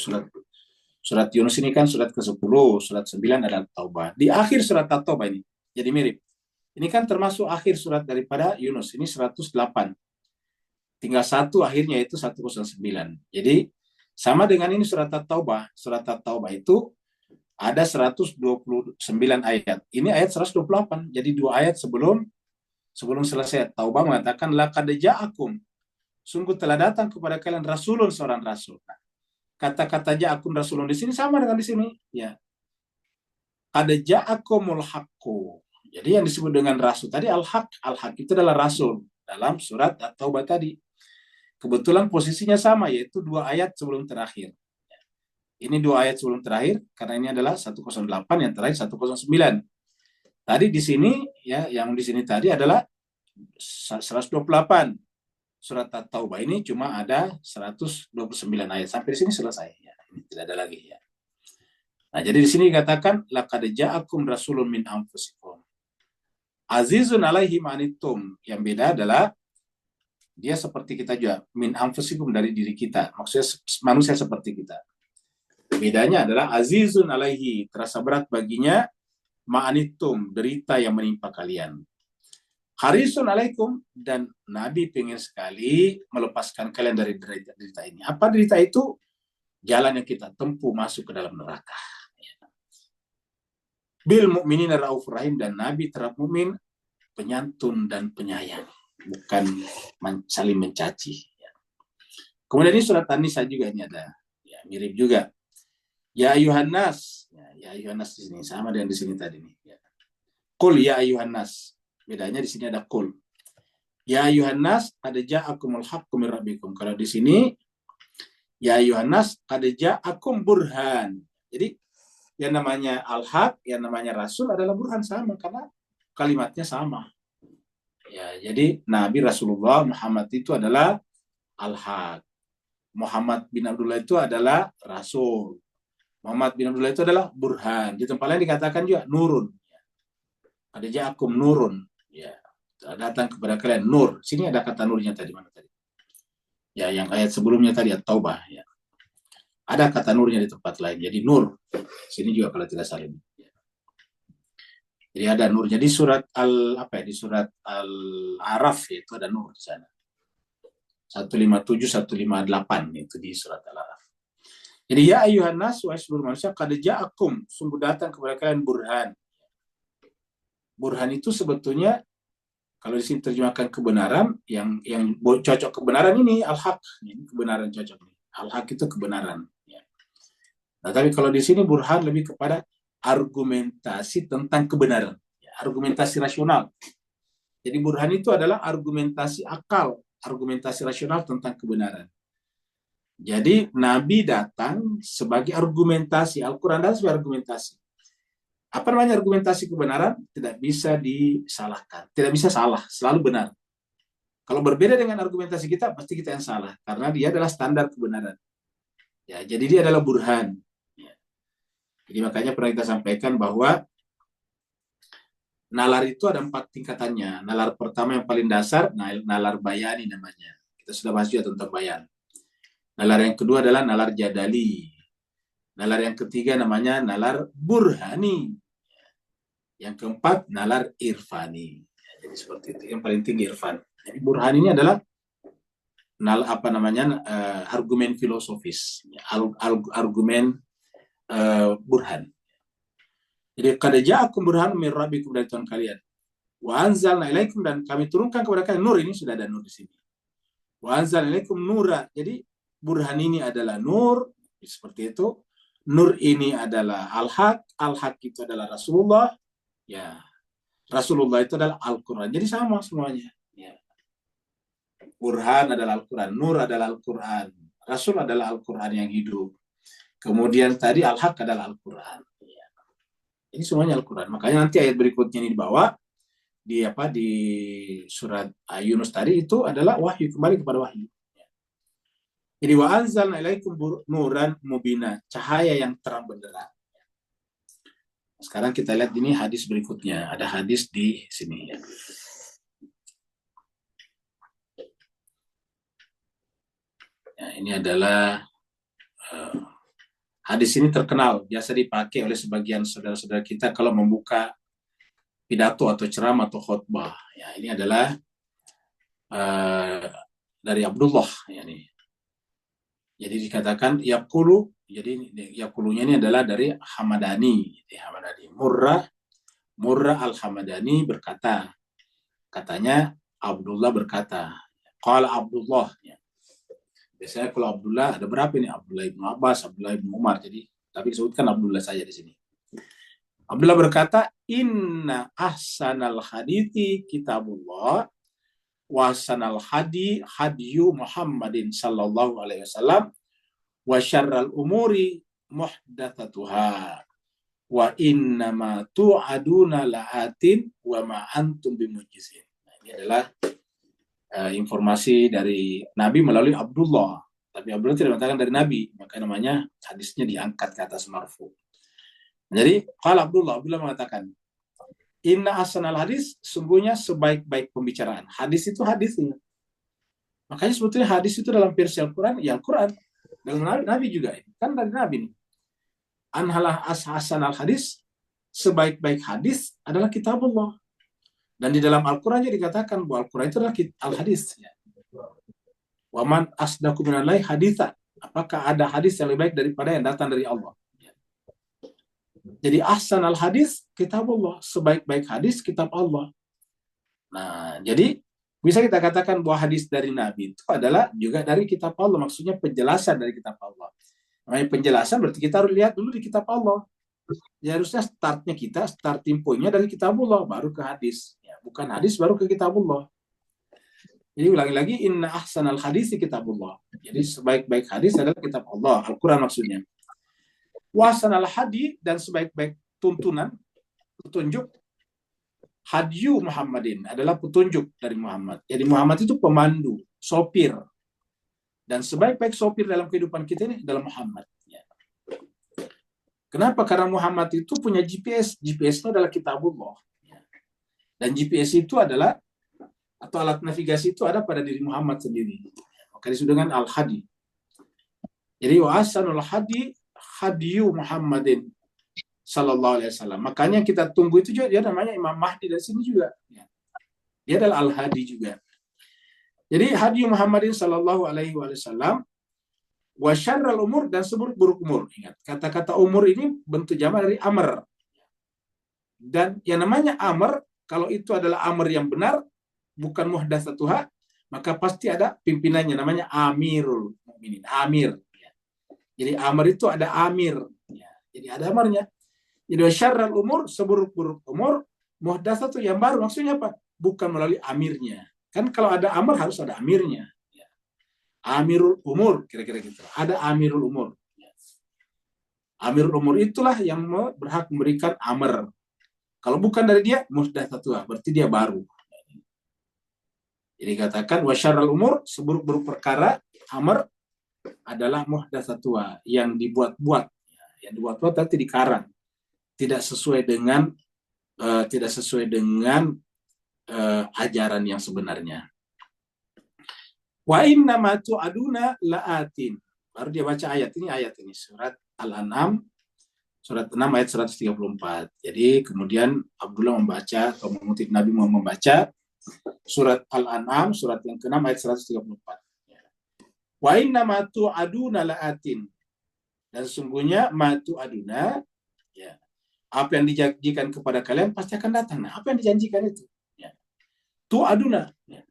Surat Yunus ini kan surat ke-10, surat 9 adalah At-Taubah. Di akhir surat At-Taubah ini, jadi mirip. Ini kan termasuk akhir surat daripada Yunus. Ini 108. Tinggal satu akhirnya, itu 109. Jadi sama dengan ini surat At-Taubah. Surat At-Taubah itu ada 129 ayat. Ini ayat 128. Jadi 2 ayat sebelum selesai Taubah mengatakan laqad ja'akum, sungguh telah datang kepada kalian rasulun, seorang rasul. Nah, kata-kata ja'akum rasulun di sini sama dengan di sini, ya. Qad ja'akumul haqqu. Jadi yang disebut dengan rasul tadi al-haq itu adalah rasul dalam surat At-Taubah tadi. Kebetulan posisinya sama, yaitu 2 ayat sebelum terakhir. Ini 2 ayat sebelum terakhir, karena ini adalah 108, yang terakhir 109. Tadi di sini, ya, yang di sini tadi adalah 128. Surat At-Taubah ini cuma ada 129 ayat. Sampai di sini selesai. Ya, ini tidak ada lagi. Ya. Nah, jadi di sini dikatakan, laqad ja'akum rasulun min anfusikum azizun alaihi ma anittum. Yang beda adalah dia seperti kita juga, min anfusikum, dari diri kita. Maksudnya manusia seperti kita. Bedanya adalah azizun alaihi, terasa berat baginya, ma'anitum, derita yang menimpa kalian. Harisun alaikum, dan Nabi pengen sekali melepaskan kalian dari derita ini. Apa derita itu? Jalan yang kita tempuh masuk ke dalam neraka. Bil mu'minina raufur rahim, dan Nabi terhadap mukmin penyantun dan penyayang, bukan saling mencaci. Kemudian ini surat An-Nisa juga ini ada, ya, mirip juga. Ya ayuhan nas, ya ayuhan nas di sini sama dengan di sini tadi nih. Ya. Qul ya ayuhan nas, bedanya di sini ada qul. Ya ayuhan nas qad ja'akumul haqqu min rabbikum. Kalau di sini ya ayuhan nas qad ja'akum burhan. Jadi yang namanya al-haq, yang namanya rasul adalah burhan, sama karena kalimatnya sama. Ya, jadi Nabi Rasulullah Muhammad itu adalah al-haq. Muhammad bin Abdullah itu adalah rasul. Muhammad bin Abdullah itu adalah burhan. Di tempat lain dikatakan juga nurun. Ada ja'akum nurun. Ya, datang kepada kalian nur. Sini ada kata nurnya tadi, mana tadi? Ya, yang ayat sebelumnya tadi At-Taubah. Ya. Ada kata nurnya di tempat lain. Jadi nur. Sini juga kalau tidak salah. Ya. Jadi ada nurnya di surat di surat Al-Araf, itu ada nur di sana. 157, 158 itu di surat Al-Araf. Jadi ya ayuhan nas, wahai seluruh manusia, qad ja'akum, sungguh datang kepada kalian burhan. Burhan itu sebetulnya kalau di sini terjemahkan kebenaran, yang cocok kebenaran ini al-haq, ini kebenaran cocok. Al-haq itu kebenaran. Ya. Nah, tapi kalau di sini burhan lebih kepada argumentasi tentang kebenaran, ya, argumentasi rasional. Jadi burhan itu adalah argumentasi akal, argumentasi rasional tentang kebenaran. Jadi Nabi datang sebagai argumentasi, Al-Quran datang sebagai argumentasi. Apa namanya argumentasi kebenaran? Tidak bisa disalahkan, tidak bisa salah, selalu benar. Kalau berbeda dengan argumentasi kita, pasti kita yang salah, karena dia adalah standar kebenaran. Ya, jadi dia adalah burhan. Ya. Jadi makanya pernah kita sampaikan bahwa nalar itu ada 4 tingkatannya. Nalar pertama yang paling dasar, nalar bayani namanya. Kita sudah bahas juga tentang bayan. Nalar yang kedua adalah nalar jadali. Nalar yang ketiga namanya nalar burhani. Yang keempat nalar irfani. Jadi seperti itu. Yang paling tinggi irfan. Jadi burhan ini adalah argumen filosofis. Argumen burhan. Jadi qad ja'akum burhanun min rabbikum, dari Tuhan kalian. Wa anzalna ilaikum, dan kami turunkan kepada kalian nur. Ini sudah ada nur di sini. Wa anzalna ilaikum nura. Jadi burhan ini adalah nur, seperti itu. Nur ini adalah al-haq, al-haq itu adalah Rasulullah. Ya, Rasulullah itu adalah Al-Quran. Jadi sama semuanya. Ya. Burhan adalah Al-Quran, nur adalah Al-Quran, Rasul adalah Al-Quran yang hidup. Kemudian tadi al-haq adalah Al-Quran. Ya. Ini semuanya Al-Quran. Makanya nanti ayat berikutnya ini dibawa di surat Yunus tadi, itu adalah wahyu, kembali kepada wahyu. Jadi wa anzalna ilaikum nuran mubina, cahaya yang terang benderang. Sekarang kita lihat ini hadis berikutnya. Ada hadis di sini ya. Ya, ini adalah hadis ini terkenal, biasa dipakai oleh sebagian saudara-saudara kita kalau membuka pidato atau ceramah atau khutbah. Ya, ini adalah dari Abdullah ya nih. Jadi dikatakan yaqulu, jadi yaqulunya ini adalah dari Hamadani. Jadi Hamadani. Murrah al-Hamadani berkata, katanya Abdullah berkata, qala Abdullah. Ya. Biasanya kalau Abdullah ada berapa ini? Abdullah ibn Abbas, Abdullah ibn Umar. Jadi tapi disebutkan Abdullah saja di sini. Abdullah berkata, inna ahsanal hadithi kitabullah wasanal hadiyu Muhammadin sallallahu alaihi wasallam wa syarral umuri muhdatsatuha wa innama tu'aduna la'atin wa ma antum bimujizin. Nah, ini adalah informasi dari Nabi melalui Abdullah. Tapi Abdullah tidak mengatakan dari Nabi, maka namanya hadisnya diangkat ke atas marfu. Jadi kalau Abdullah mengatakan, inna ahsanal hadis, sungguhnya sebaik-baik pembicaraan. Hadis itu hadisnya. Makanya sebetulnya hadis itu dalam versi Al-Quran, ya Al-Quran. Dalam Nabi juga. Kan dari Nabi nih. Anhalah ahsanal hadis, sebaik-baik hadis adalah kitabullah. Dan di dalam Al-Quran juga dikatakan bahwa Al-Quran itu adalah al-hadis. Ya. Waman asdaku minallahi haditha. Apakah ada hadis yang lebih baik daripada yang datang dari Allah? Ya. Jadi ahsan al-hadis kitabullah. Sebaik-baik hadis kitab Allah. Nah, jadi bisa kita katakan bahwa hadis dari Nabi itu adalah juga dari kitab Allah. Maksudnya penjelasan dari kitab Allah. Namanya penjelasan berarti kita harus lihat dulu di kitab Allah. Ya, harusnya starting point-nya dari kitabullah, baru ke hadis. Ya, bukan hadis, baru ke kitabullah. Jadi ulangi lagi, inna ahsanal hadis kitabullah. Jadi sebaik-baik hadis adalah kitab Allah, Al-Quran maksudnya. Wasanal hadi, dan sebaik-baik tuntunan, petunjuk, hadyu Muhammadin, adalah petunjuk dari Muhammad. Jadi Muhammad itu pemandu, sopir. Dan sebaik-baik sopir dalam kehidupan kita ini adalah Muhammad. Ya. Kenapa? Karena Muhammad itu punya GPS. GPS-nya adalah kitabullah. Dan GPS itu adalah, atau alat navigasi itu ada pada diri Muhammad sendiri. Maka disebut dengan Al-Hadi. Jadi wa asanul hadi hadiyu Muhammadin sallallahu alaihi wasallam. Makanya kita tunggu itu juga, dia namanya Imam Mahdi dari sini juga. Dia adalah Al-Hadi juga. Jadi hadiyu Muhammadin sallallahu alaihi wasallam. Wa syarrul umur, dan seburuk-buruk umur. Ingat, kata-kata umur ini bentuk jamak dari amr. Dan yang namanya amr, kalau itu adalah amr yang benar, bukan muhdatsatuha, maka pasti ada pimpinannya, namanya amirul mukminin, amir. Jadi amr itu ada amir. Jadi ada amarnya. Jadi wa syarrul umur, seburuk-buruk umur, muhdatsatu yang baru. Maksudnya apa? Bukan melalui amirnya. Kan kalau ada amr harus ada amirnya. Amirul umur, kira-kira gitu. Ada amirul umur. Amirul umur itulah yang berhak memberikan amr. Kalau bukan dari dia, muhdatsatuha, berarti dia baru. Jadi katakan wa syarrul umur, seburuk-buruk perkara, amr adalah muhdatsatuha, yang dibuat-buat. Yang dibuat-buat tapi dikarang. Tidak sesuai dengan ajaran yang sebenarnya. Wa inna ma tu'aduna la'atin. Baru dia baca ayat ini surat Al-An'am surat 6 ayat 134. Jadi kemudian Abdullah membaca atau mengutip Nabi Muhammad membaca surat Al-An'am surat yang ke-6 ayat 134. Wa inna ma tu'aduna la'atin. Dan sesungguhnya ma tu'aduna, ya, apa yang dijanjikan kepada kalian pasti akan datang. Nah, apa yang dijanjikan itu? Ya. Tu'aduna, ya.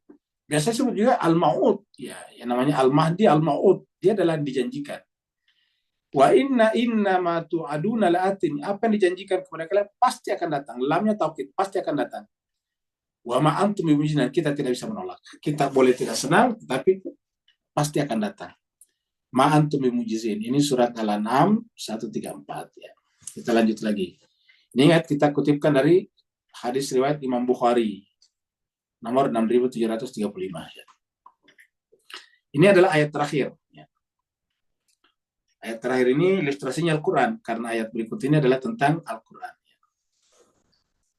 Biasanya disebut juga al-ma'ud, ya, yang namanya al-mahdi, al-ma'ud, dia adalah yang dijanjikan. Wa inna ma tu'aduna la'atin, apa yang dijanjikan kepada kalian pasti akan datang. Lamnya taukid, pasti akan datang. Wa ma antum bimujizin, kita tidak bisa menolak. Kita boleh tidak senang, tapi pasti akan datang. Ma antum bimujizin. Ini surat Al-An'am 134, ya. Kita lanjut lagi. Ini ingat, kita kutipkan dari hadis riwayat Imam Bukhari nomor 6735. Ya. Ini adalah ayat terakhir. Ya. Ayat terakhir ini ilustrasinya Al-Quran, karena ayat berikut ini adalah tentang Al-Quran. Ya.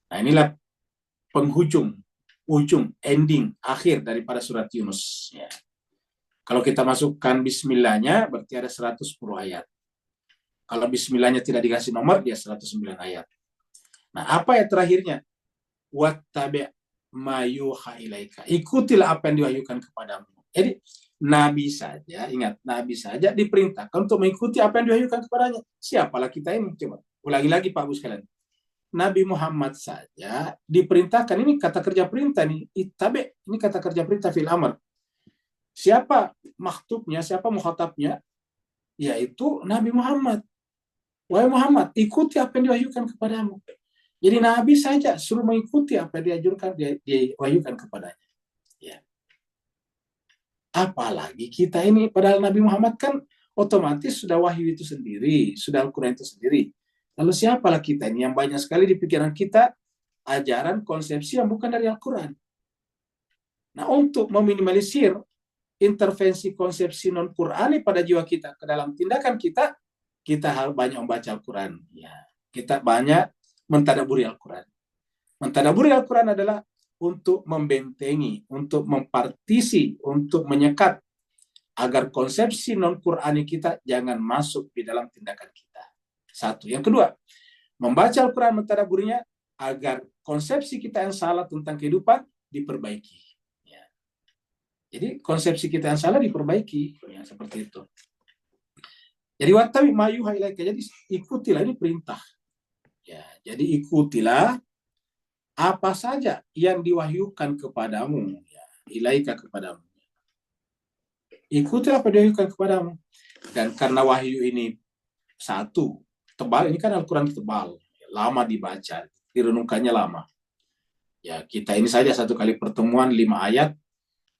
Nah, inilah ujung, ending, akhir daripada surat Yunus. Ya. Kalau kita masukkan bismillahnya, berarti ada 110 ayat. Kalau bismillahnya tidak dikasih nomor, dia 109 ayat. Nah, apa ayat terakhirnya? Wattabi' ma yuha ilaika. Ikutilah apa yang diwahyukan kepadamu. Jadi Nabi saja, ingat, Nabi saja diperintahkan untuk mengikuti apa yang diwahyukan kepadanya. Siapalah kita ini? Coba ulangi lagi Pak Bu sekalian. Nabi Muhammad saja diperintahkan, ini kata kerja perintah nih, ittabi, ini kata kerja perintah fil amr. Siapa makhtubnya, siapa mukhatabnya? Yaitu Nabi Muhammad. Wahai Muhammad, ikuti apa yang diwahyukan kepadamu. Jadi Nabi saja suruh mengikuti apa yang diwahyukan kepadanya. Ya. Apalagi kita ini, padahal Nabi Muhammad kan otomatis sudah wahyu itu sendiri, sudah Al-Quran itu sendiri. Lalu siapalah kita ini yang banyak sekali di pikiran kita ajaran konsepsi yang bukan dari Al-Quran. Nah, untuk meminimalisir intervensi konsepsi non-Qurani pada jiwa kita ke dalam tindakan kita harus banyak membaca Al-Quran. Ya. Kita banyak mentadaburi Al-Quran. Mentadaburi Al-Quran adalah untuk membentengi, untuk mempartisi, untuk menyekat agar konsepsi non-Qurani kita jangan masuk di dalam tindakan kita. Satu. Yang kedua, membaca Al-Quran, mentadaburinya agar konsepsi kita yang salah tentang kehidupan diperbaiki. Ya. Jadi konsepsi kita yang salah diperbaiki, ya, seperti itu. Jadi wattabi ma yuha ilaika, jadi ikutilah, ini perintah. Ya, jadi ikutilah apa saja yang diwahyukan kepadamu, ya, ilaika kepadamu. Ikutilah apa yang diwahyukan kepadamu. Dan karena wahyu ini satu, tebal, ini kan Al-Quran tebal, lama dibaca, direnungkannya lama. Ya, kita ini saja satu kali pertemuan 5 ayat,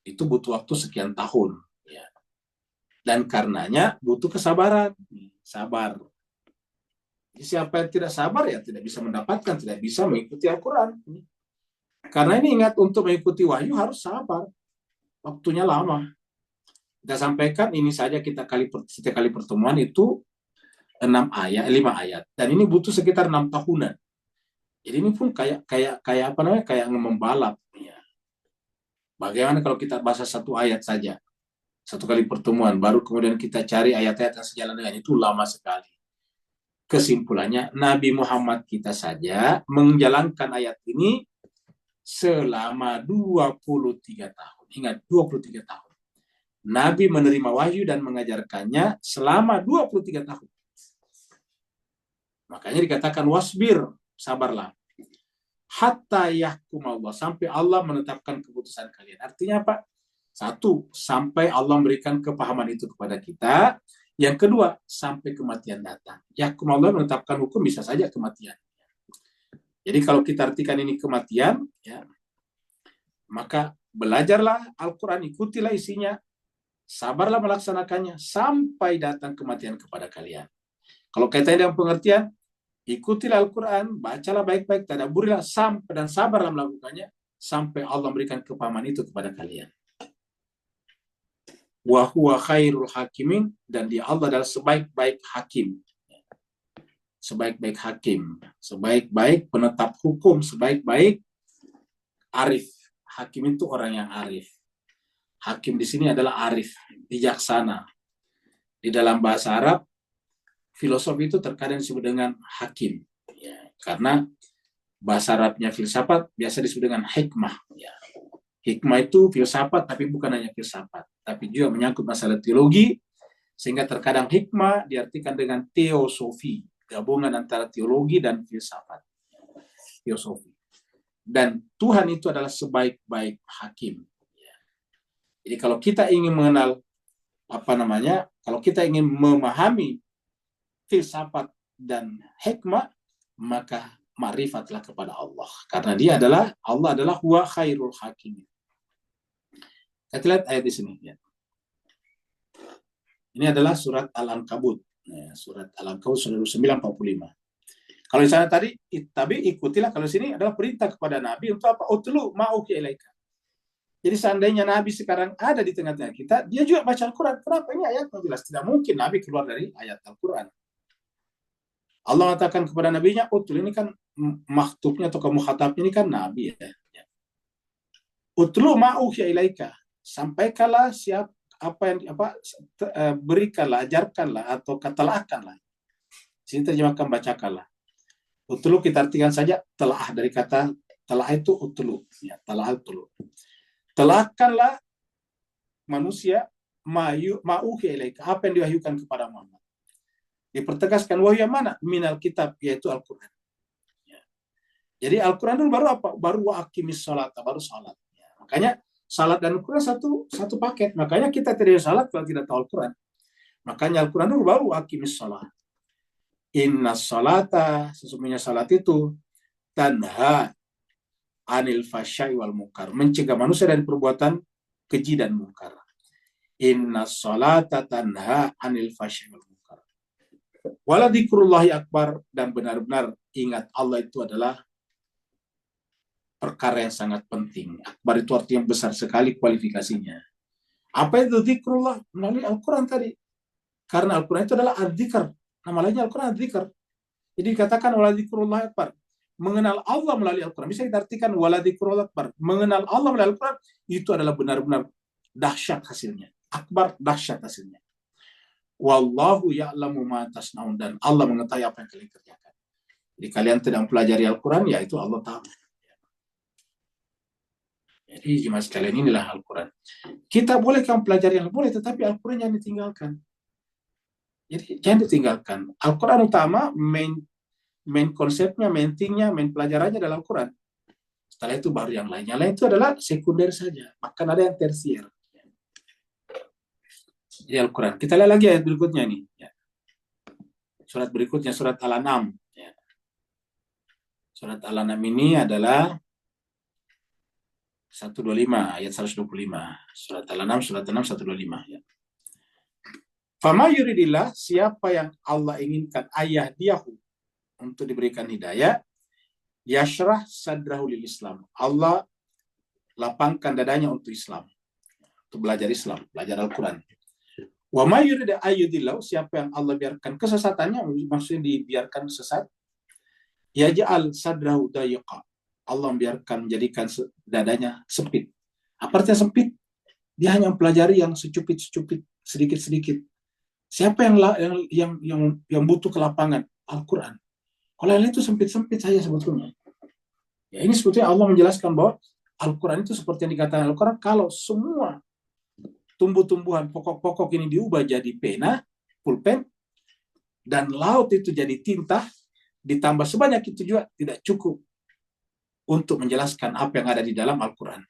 itu butuh waktu sekian tahun. Ya. Dan karenanya butuh kesabaran. Sabar. Jadi siapa yang tidak sabar ya tidak bisa mendapatkan, tidak bisa mengikuti Al-Quran. Karena ini ingat, untuk mengikuti wahyu harus sabar. Waktunya lama. Kita sampaikan ini saja, setiap kali pertemuan itu 5 ayat. Dan ini butuh sekitar 6 tahunan. Jadi ini pun kayak apa namanya? Kayak membalap. Ya. Bagaimana kalau kita bahas satu ayat saja? Satu kali pertemuan, baru kemudian kita cari ayat-ayat yang sejalan dengan itu, lama sekali. Kesimpulannya, Nabi Muhammad kita saja menjalankan ayat ini selama 23 tahun. Ingat, 23 tahun. Nabi menerima wahyu dan mengajarkannya selama 23 tahun. Makanya dikatakan wasbir, sabarlah. Hatta yahkum Allah, sampai Allah menetapkan keputusan kalian. Artinya apa? Satu, sampai Allah memberikan kepahaman itu kepada kita. Yang kedua, sampai kematian datang. Yahkum Allah menetapkan hukum, bisa saja kematian. Jadi kalau kita artikan ini kematian, ya, maka belajarlah Al-Quran, ikutilah isinya, sabarlah melaksanakannya, sampai datang kematian kepada kalian. Kalau kaitannya dengan pengertian, ikutilah Al-Quran, bacalah baik-baik, tadabburilah, dan sabarlah melakukannya, sampai Allah memberikan kepahaman itu kepada kalian. Wa huwa khairul hakimin, dan dia Allah adalah sebaik-baik hakim. Sebaik-baik hakim, sebaik-baik penetap hukum, sebaik-baik arif. Hakim itu orang yang arif. Hakim di sini adalah arif, bijaksana. Di dalam bahasa Arab, filosofi itu terkadang disebut dengan hakim. Ya, karena bahasa Arabnya filsafat biasa disebut dengan hikmah. Ya. Hikmah itu filsafat, tapi bukan hanya filsafat, tapi juga menyangkut masalah teologi, sehingga terkadang hikmah diartikan dengan teosofi, gabungan antara teologi dan filsafat. Teosofi. Dan Tuhan itu adalah sebaik-baik hakim. Jadi kalau kita ingin mengenal kalau kita ingin memahami filsafat dan hikmah, maka ma'rifatlah kepada Allah. Karena Allah adalah huwa khairul hakim. Kita lihat ayat di sini. Ya. Ini adalah surat Al-Ankabut. Ya, surat Al-Ankabut surat 9:45. Kalau di sana tadi, tapi ikutilah. Kalau di sini adalah perintah kepada Nabi untuk apa? Utlu ma'uki ilaika. Jadi seandainya Nabi sekarang ada di tengah-tengah kita, dia juga baca Al-Quran. Kenapa? Ini ayat jelas. Tidak mungkin Nabi keluar dari ayat Al-Quran. Allah mengatakan kepada Nabi-Nya, Utlu, ini kan makhtubnya atau mukhatabnya ini kan Nabi. Ya. Utlu ma'uki ilaika. Sampaikanlah berikanlah, ajarkanlah, atau katelahkanlah. Sini terjemahkan bacakanlah. Utlu kita artikan saja telah, dari kata telah itu utlu. Ya, telah utlu. Telahkanlah manusia ma'uhi ilaika, apa yang diwahyukan kepada Muhammad. Dipertegaskan wahyu yang mana? Minal kitab, yaitu Al-Quran. Ya. Jadi Al-Quran dulu baru apa? Baru wa'aqimis sholat, baru sholat. Ya. Makanya salat dan Al-Quran satu paket. Makanya kita tidak salat kalau tidak tahu Al-Quran. Makanya Al-Quran dulu baru wa'aqimis sholat. Inna sholata, sesungguhnya salat itu tanha anil fasyai wal munkar, mencegah manusia dari perbuatan keji dan munkar. Inna sholata tanha anil fasyai wal munkar. Wala dzikrullahi akbar, dan benar-benar ingat Allah itu adalah perkara yang sangat penting. Akbar itu artinya besar sekali kualifikasinya. Apa itu dzikrullah? Melalui Al-Quran tadi. Karena Al-Quran itu adalah adzikr. Nama lainnya Al-Quran adzikr. Jadi dikatakan wala dzikrullahi akbar. Mengenal Allah melalui Al-Quran. Bisa kita artikan wala dzikrullah akbar. Mengenal Allah melalui Al-Quran, itu adalah benar-benar dahsyat hasilnya. Akbar, dahsyat hasilnya. Wallahu ya'lamu ma tasnaun, dan Allah mengetahui apa yang kalian kerjakan. Jadi kalian tidak mempelajari Al-Quran, ya itu Allah tahu. Jadi jemaah sekalian, inilah Al-Quran. Kita boleh kan pelajari yang boleh, tetapi Al-Quran jangan ditinggalkan. Jadi jangan ditinggalkan. Al-Quran utama, main konsepnya, main thingnya, main pelajarannya adalah Al-Quran. Setelah itu baru yang lain. Yang lain itu adalah sekunder saja. Bahkan ada yang tersier. Jadi Al-Quran. Kita lihat lagi ayat berikutnya nih. Ya. Surat berikutnya, surat Al-An'am. Ya. Surat Al-An'am ini adalah 125, ayat 125. Surat Al-An'am, surat Al-An'am 125. Ya. Fama yuridillah, siapa yang Allah inginkan ayah diahu untuk diberikan hidayah, yashrah sadrahu lil Islam. Allah lapangkan dadanya untuk Islam. Untuk belajar Islam, belajar Al-Quran. Wa ma yurida ayyudillahu, siapa yang Allah biarkan kesesatannya, maksudnya dibiarkan sesat, yaj'al sadrahu dayiqa. Allah membiarkan menjadikan dadanya sempit. Apa artinya sempit? Dia hanya mempelajari yang secupit-secupit, sedikit-sedikit. Siapa yang butuh ke lapangan? Al-Quran. Kalau yang itu sempit-sempit saja sebetulnya. Ya, ini sebetulnya Allah menjelaskan bahwa Al-Quran itu seperti yang dikatakan Al-Quran, kalau semua tumbuh-tumbuhan pokok-pokok ini diubah jadi pena, pulpen, dan laut itu jadi tinta, ditambah sebanyak itu juga tidak cukup untuk menjelaskan apa yang ada di dalam Al-Quran.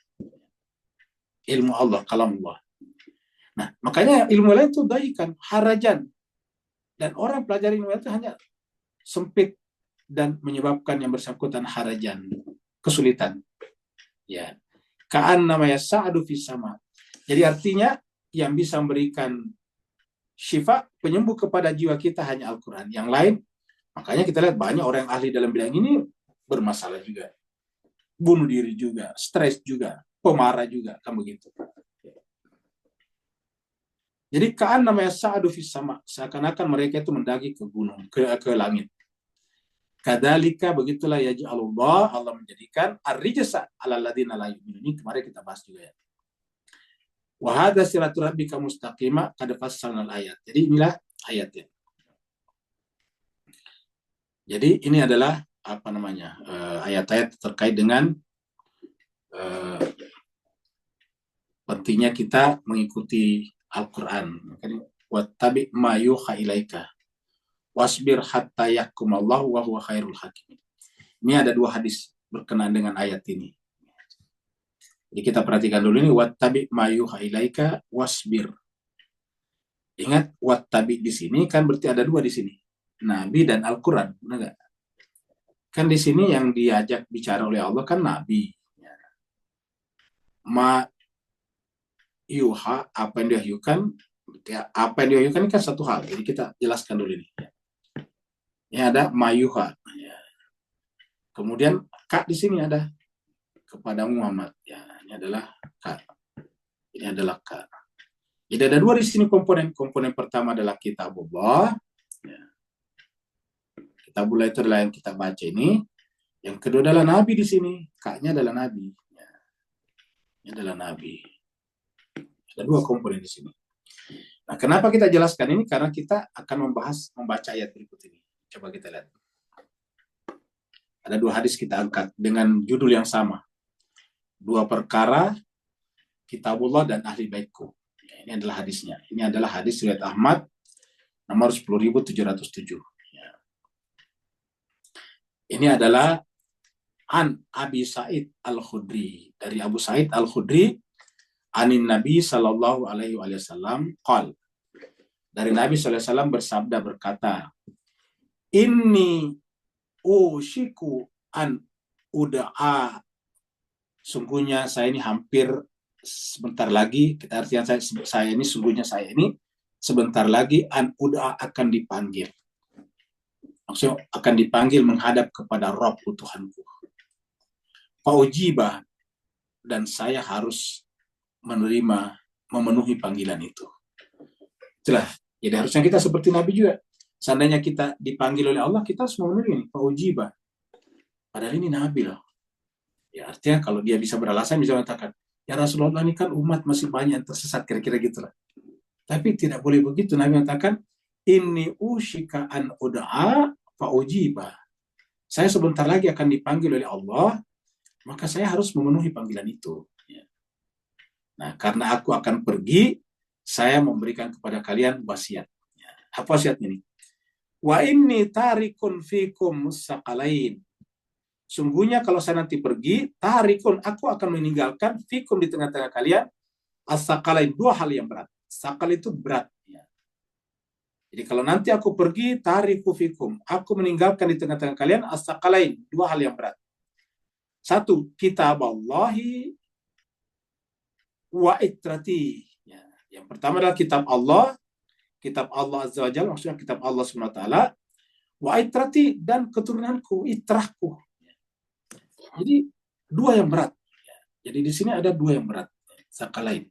Ilmu Allah, kalam Allah. Nah, makanya ilmu lain itu daikan, harajan. Dan orang pelajari ilmu itu hanya sempit dan menyebabkan yang bersangkutan harajan, kesulitan. Ya. Ka'an namanya sa'adu fis sama. Jadi artinya yang bisa memberikan syifa, penyembuh kepada jiwa kita hanya Al-Quran. Yang lain, makanya kita lihat banyak orang yang ahli dalam bidang ini bermasalah juga. Bunuh diri juga, stres juga, pemarah juga, kan begitu. Jadi ka'an namanya sa'adu fis sama, seakan-akan mereka itu mendaki ke gunung, ke langit. Kadzalika, begitulah yaj'alullah, Allah menjadikan ar-rijsa 'alal ladzina la yu'minun. Ini kemarin kita bahas juga ya. Wa hadza siratul rabbika mustaqima qad fassalnal ayat. Jadi inilah ayatnya. Jadi ini adalah apa namanya? Ayat-ayat terkait dengan pentingnya kita mengikuti Al-Qur'an. Wattabi ma yuha ilaika wasbir hatta yahkumallahu wa huwa khairul hakimin. Ini ada dua hadis berkenaan dengan ayat ini. Jadi kita perhatikan dulu ini, wattabi ma yuha ilaika wasbir. Ingat, wattabi di sini kan berarti ada dua di sini. Nabi dan Al-Quran, benar nggak? Kan di sini yang diajak bicara oleh Allah kan Nabi. Ma yuha, apa yang diwahyukan, ya, apa yang diwahyukan ini kan satu hal. Jadi kita jelaskan dulu ini. Ini ada ma yuha. Ya. Kemudian Kak di sini ada kepada Muhammad. Ya, ini adalah Kak. Ini adalah Kak. Jadi ada dua di sini komponen. Komponen pertama adalah kitabullah. Ya. Kitabullah itu adalah yang kita baca ini. Yang kedua adalah Nabi di sini. Kaknya adalah Nabi. Ya. Ini adalah Nabi. Ada dua komponen di sini. Nah, kenapa kita jelaskan ini? Karena kita akan membaca ayat berikut ini. Coba kita lihat. Ada dua hadis kita angkat dengan judul yang sama. Dua perkara, kitabullah dan ahli baitku. Ya, ini adalah hadisnya. Ini adalah hadis riwayat Ahmad nomor 10.707. Ya. Ini adalah an Abi Sa'id Al-Khudri, dari Abu Sa'id Al-Khudri, anin Nabi sallallahu alaihi wasallam qal. Dari Nabi sallallahu alaihi wasallam bersabda, berkata, inni ushiku an uda'a, sungguhnya saya ini hampir sebentar lagi, kita artikan saya ini sungguhnya saya ini sebentar lagi an uda'a, akan dipanggil. Maksudnya akan dipanggil menghadap kepada Rabb Tuhanku. Fa'ujibah, dan saya harus memenuhi panggilan itu. Itulah. Jadi harusnya kita seperti Nabi juga. Seandainya kita dipanggil oleh Allah, kita harus memenuhi Fa'ujibah. Padahal ini Nabi loh. Ya, artinya kalau dia bisa beralasan, bisa mengatakan, ya Rasulullah ini kan umat masih banyak yang tersesat, kira-kira gitulah. Tapi tidak boleh begitu. Nabi mengatakan, inni ushika an uda'a fa'ujibah. saya sebentar lagi akan dipanggil oleh Allah, maka saya harus memenuhi panggilan itu. Nah, karena aku akan pergi, saya memberikan kepada kalian wasiat. Apa wasiatnya ini? Wa inni tarikun fikum musaqalain. Sungguhnya kalau saya nanti pergi, tarikun, aku akan meninggalkan fikum di tengah-tengah kalian, as-saqalain, dua hal yang berat. Sakal itu berat. Jadi kalau nanti aku pergi, tariku fikum, aku meninggalkan di tengah-tengah kalian, as-saqalain, dua hal yang berat. Satu, kitab Allahi wa itrati. Yang pertama adalah kitab Allah Azza wa Jalla, maksudnya kitab Allah SWT, wa itrati, dan keturunanku, itrahku. Jadi dua yang berat. Jadi di sini ada dua yang berat, sakalain.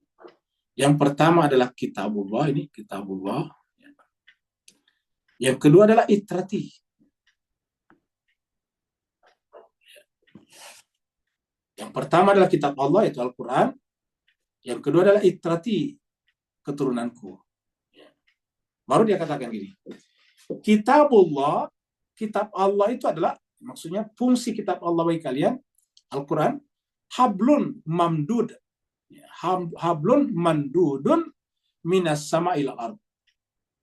Yang pertama adalah kitabullah, ini kitabullah. Yang kedua adalah itrati. Yang pertama adalah kitab Allah, yaitu Al-Quran. Yang kedua adalah itrati, keturunanku. Baru dia katakan gini, kitabullah, kitab Allah itu adalah, maksudnya fungsi kitab Allah bagi kalian, Al-Quran, hablun mamdud, hablun mandudun minas sama ila ard.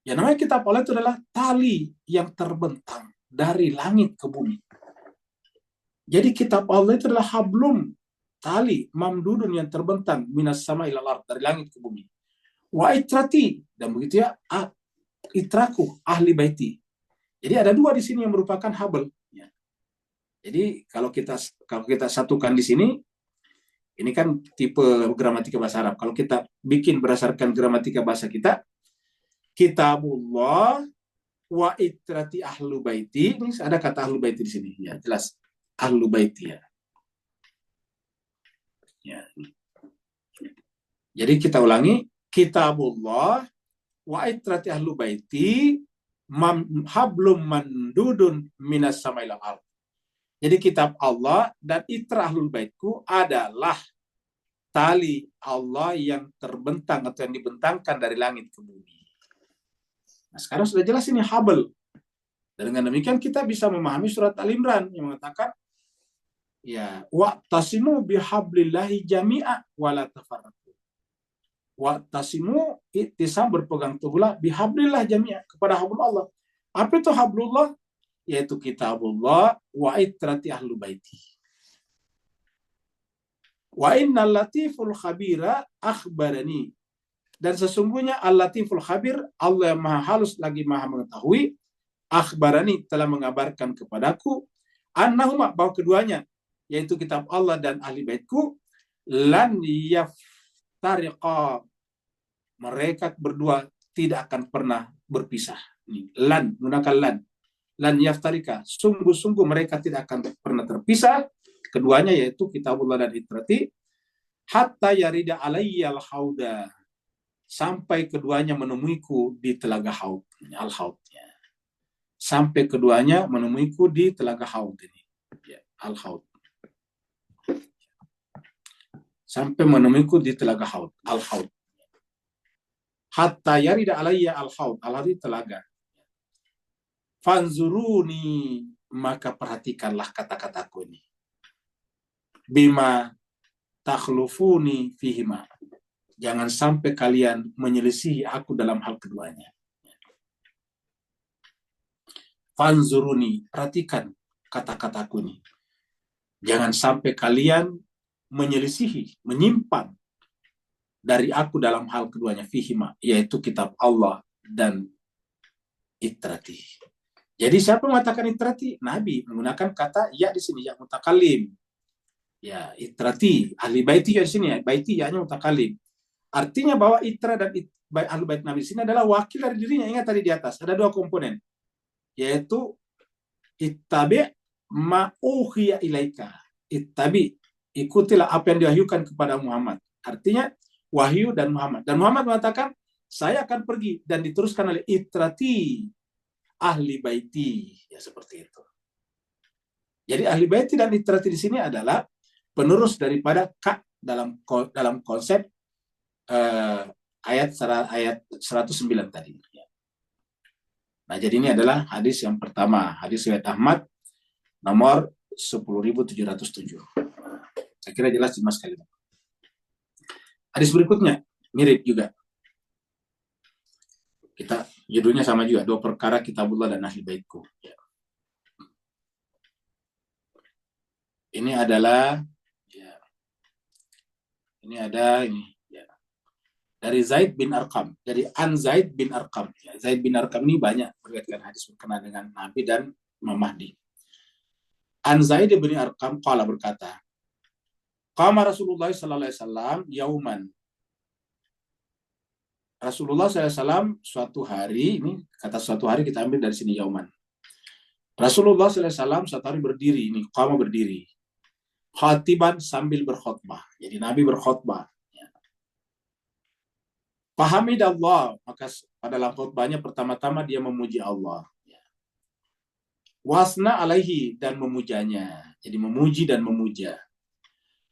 Yang namanya kitab Allah itu adalah tali yang terbentang dari langit ke bumi. Jadi kitab Allah itu adalah hablum, tali mamdudun yang terbentang minas sama ila ard, dari langit ke bumi. Wa itrati, dan begitu ya, itraku, ahli baiti. Jadi ada dua di sini yang merupakan habl. Jadi kalau kita satukan di sini, ini kan tipe gramatika bahasa Arab. Kalau kita bikin berdasarkan gramatika bahasa kita, kitabullah wa itrati ahlu baiti. Ini ada kata ahlu baiti di sini. Ya, jelas ahlu baiti ya. Jadi kita ulangi, kitabullah wa itrati ahlu baiti hablum mandudun minas sama ila ard. Jadi kitab Allah dan itrah ahlul baitku adalah tali Allah yang terbentang atau yang dibentangkan dari langit ke bumi. Nah, sekarang sudah jelas ini habl. Dan dengan demikian kita bisa memahami surat Al-Imran yang mengatakan, ya, wa'tasimu bihablillahi jami'a wala tafarraqu. Wa'tasimu, ittisam, berpegang teguhlah, bihablillah jami'a, kepada hablul Allah. Apa itu hablullah? Yaitu kitabullah wa itrati ahlu baiti. Wa innal latiful khabira akhbarani. Dan sesungguhnya al-latiful khabir, Allah yang maha halus lagi maha mengetahui, akhbarani, telah mengabarkan kepadaku, annahuma, bahwa keduanya, yaitu kitab Allah dan ahli baitku, lan yaftariqa, mereka berdua tidak akan pernah berpisah. Lan, menggunakan lan yaftarika, sungguh-sungguh mereka tidak akan pernah terpisah, keduanya yaitu kitabullah dan itrati, hatta yarida alayyal hauda, sampai keduanya menemuiku di telaga haud, al-haudnya. Sampai keduanya menemuiku di telaga haud ini, ya, al-haud. Sampai menemuiku di telaga haud, al-haud. Hatta yarida alayya al-haud, al-haud itu telaga. Fanzuruni, maka perhatikanlah kata-kataku ini. Bima takhlufuni fihima, jangan sampai kalian menyelisihi aku dalam hal keduanya. Fanzuruni, perhatikan kata-kataku ini. Jangan sampai kalian menyelisihi, menyimpang dari aku dalam hal keduanya, fihima, yaitu kitab Allah dan itrati. Jadi siapa mengatakan itrati? Nabi menggunakan kata ya di sini, ya mutakalim. Ya, itrati, ahli baiti ya di sini, ya, baiti ya-nya mutakalim. Artinya bahwa itra dan ahli bait Nabi di sini adalah wakil dari dirinya. Ingat tadi di atas ada dua komponen, yaitu ittabi ma uhiya ilaika. Ittabi, ikutilah apa yang diwahyukan kepada Muhammad. Artinya wahyu dan Muhammad. Dan Muhammad mengatakan, saya akan pergi, dan diteruskan oleh itrati, ahli baiti, ya seperti itu. Jadi ahli baiti dan itrati di sini adalah penerus daripada ka dalam konsep ayat 109 tadi. Nah, jadi ini adalah hadis yang pertama, hadis riwayat Ahmad nomor 10.707. Saya kira jelas Mas kalian. Hadis berikutnya mirip juga. Kita judulnya sama juga, 2 perkara kitabullah dan ahli baitku. Ya. Ini adalah ya, ini ya. Dari Zaid bin Arqam, dari An Zaid bin Arqam. Ya, Zaid bin Arqam ini banyak meriwayatkan hadis berkenaan dengan Nabi dan Imam Mahdi. An Zaid bin Arqam qala berkata, qama Rasulullah sallallahu alaihi wasallam yauman. Rasulullah SAW suatu hari, ini kata suatu hari kita ambil dari sini yauman. Rasulullah SAW suatu hari berdiri, ini qama berdiri. Khatiban sambil berkhutbah. Jadi Nabi berkhutbah. Ya. Fahamidallah, maka pada dalam khutbahnya pertama-tama dia memuji Allah. Ya. Wasna alaihi, dan memujanya. Jadi memuji dan memuja.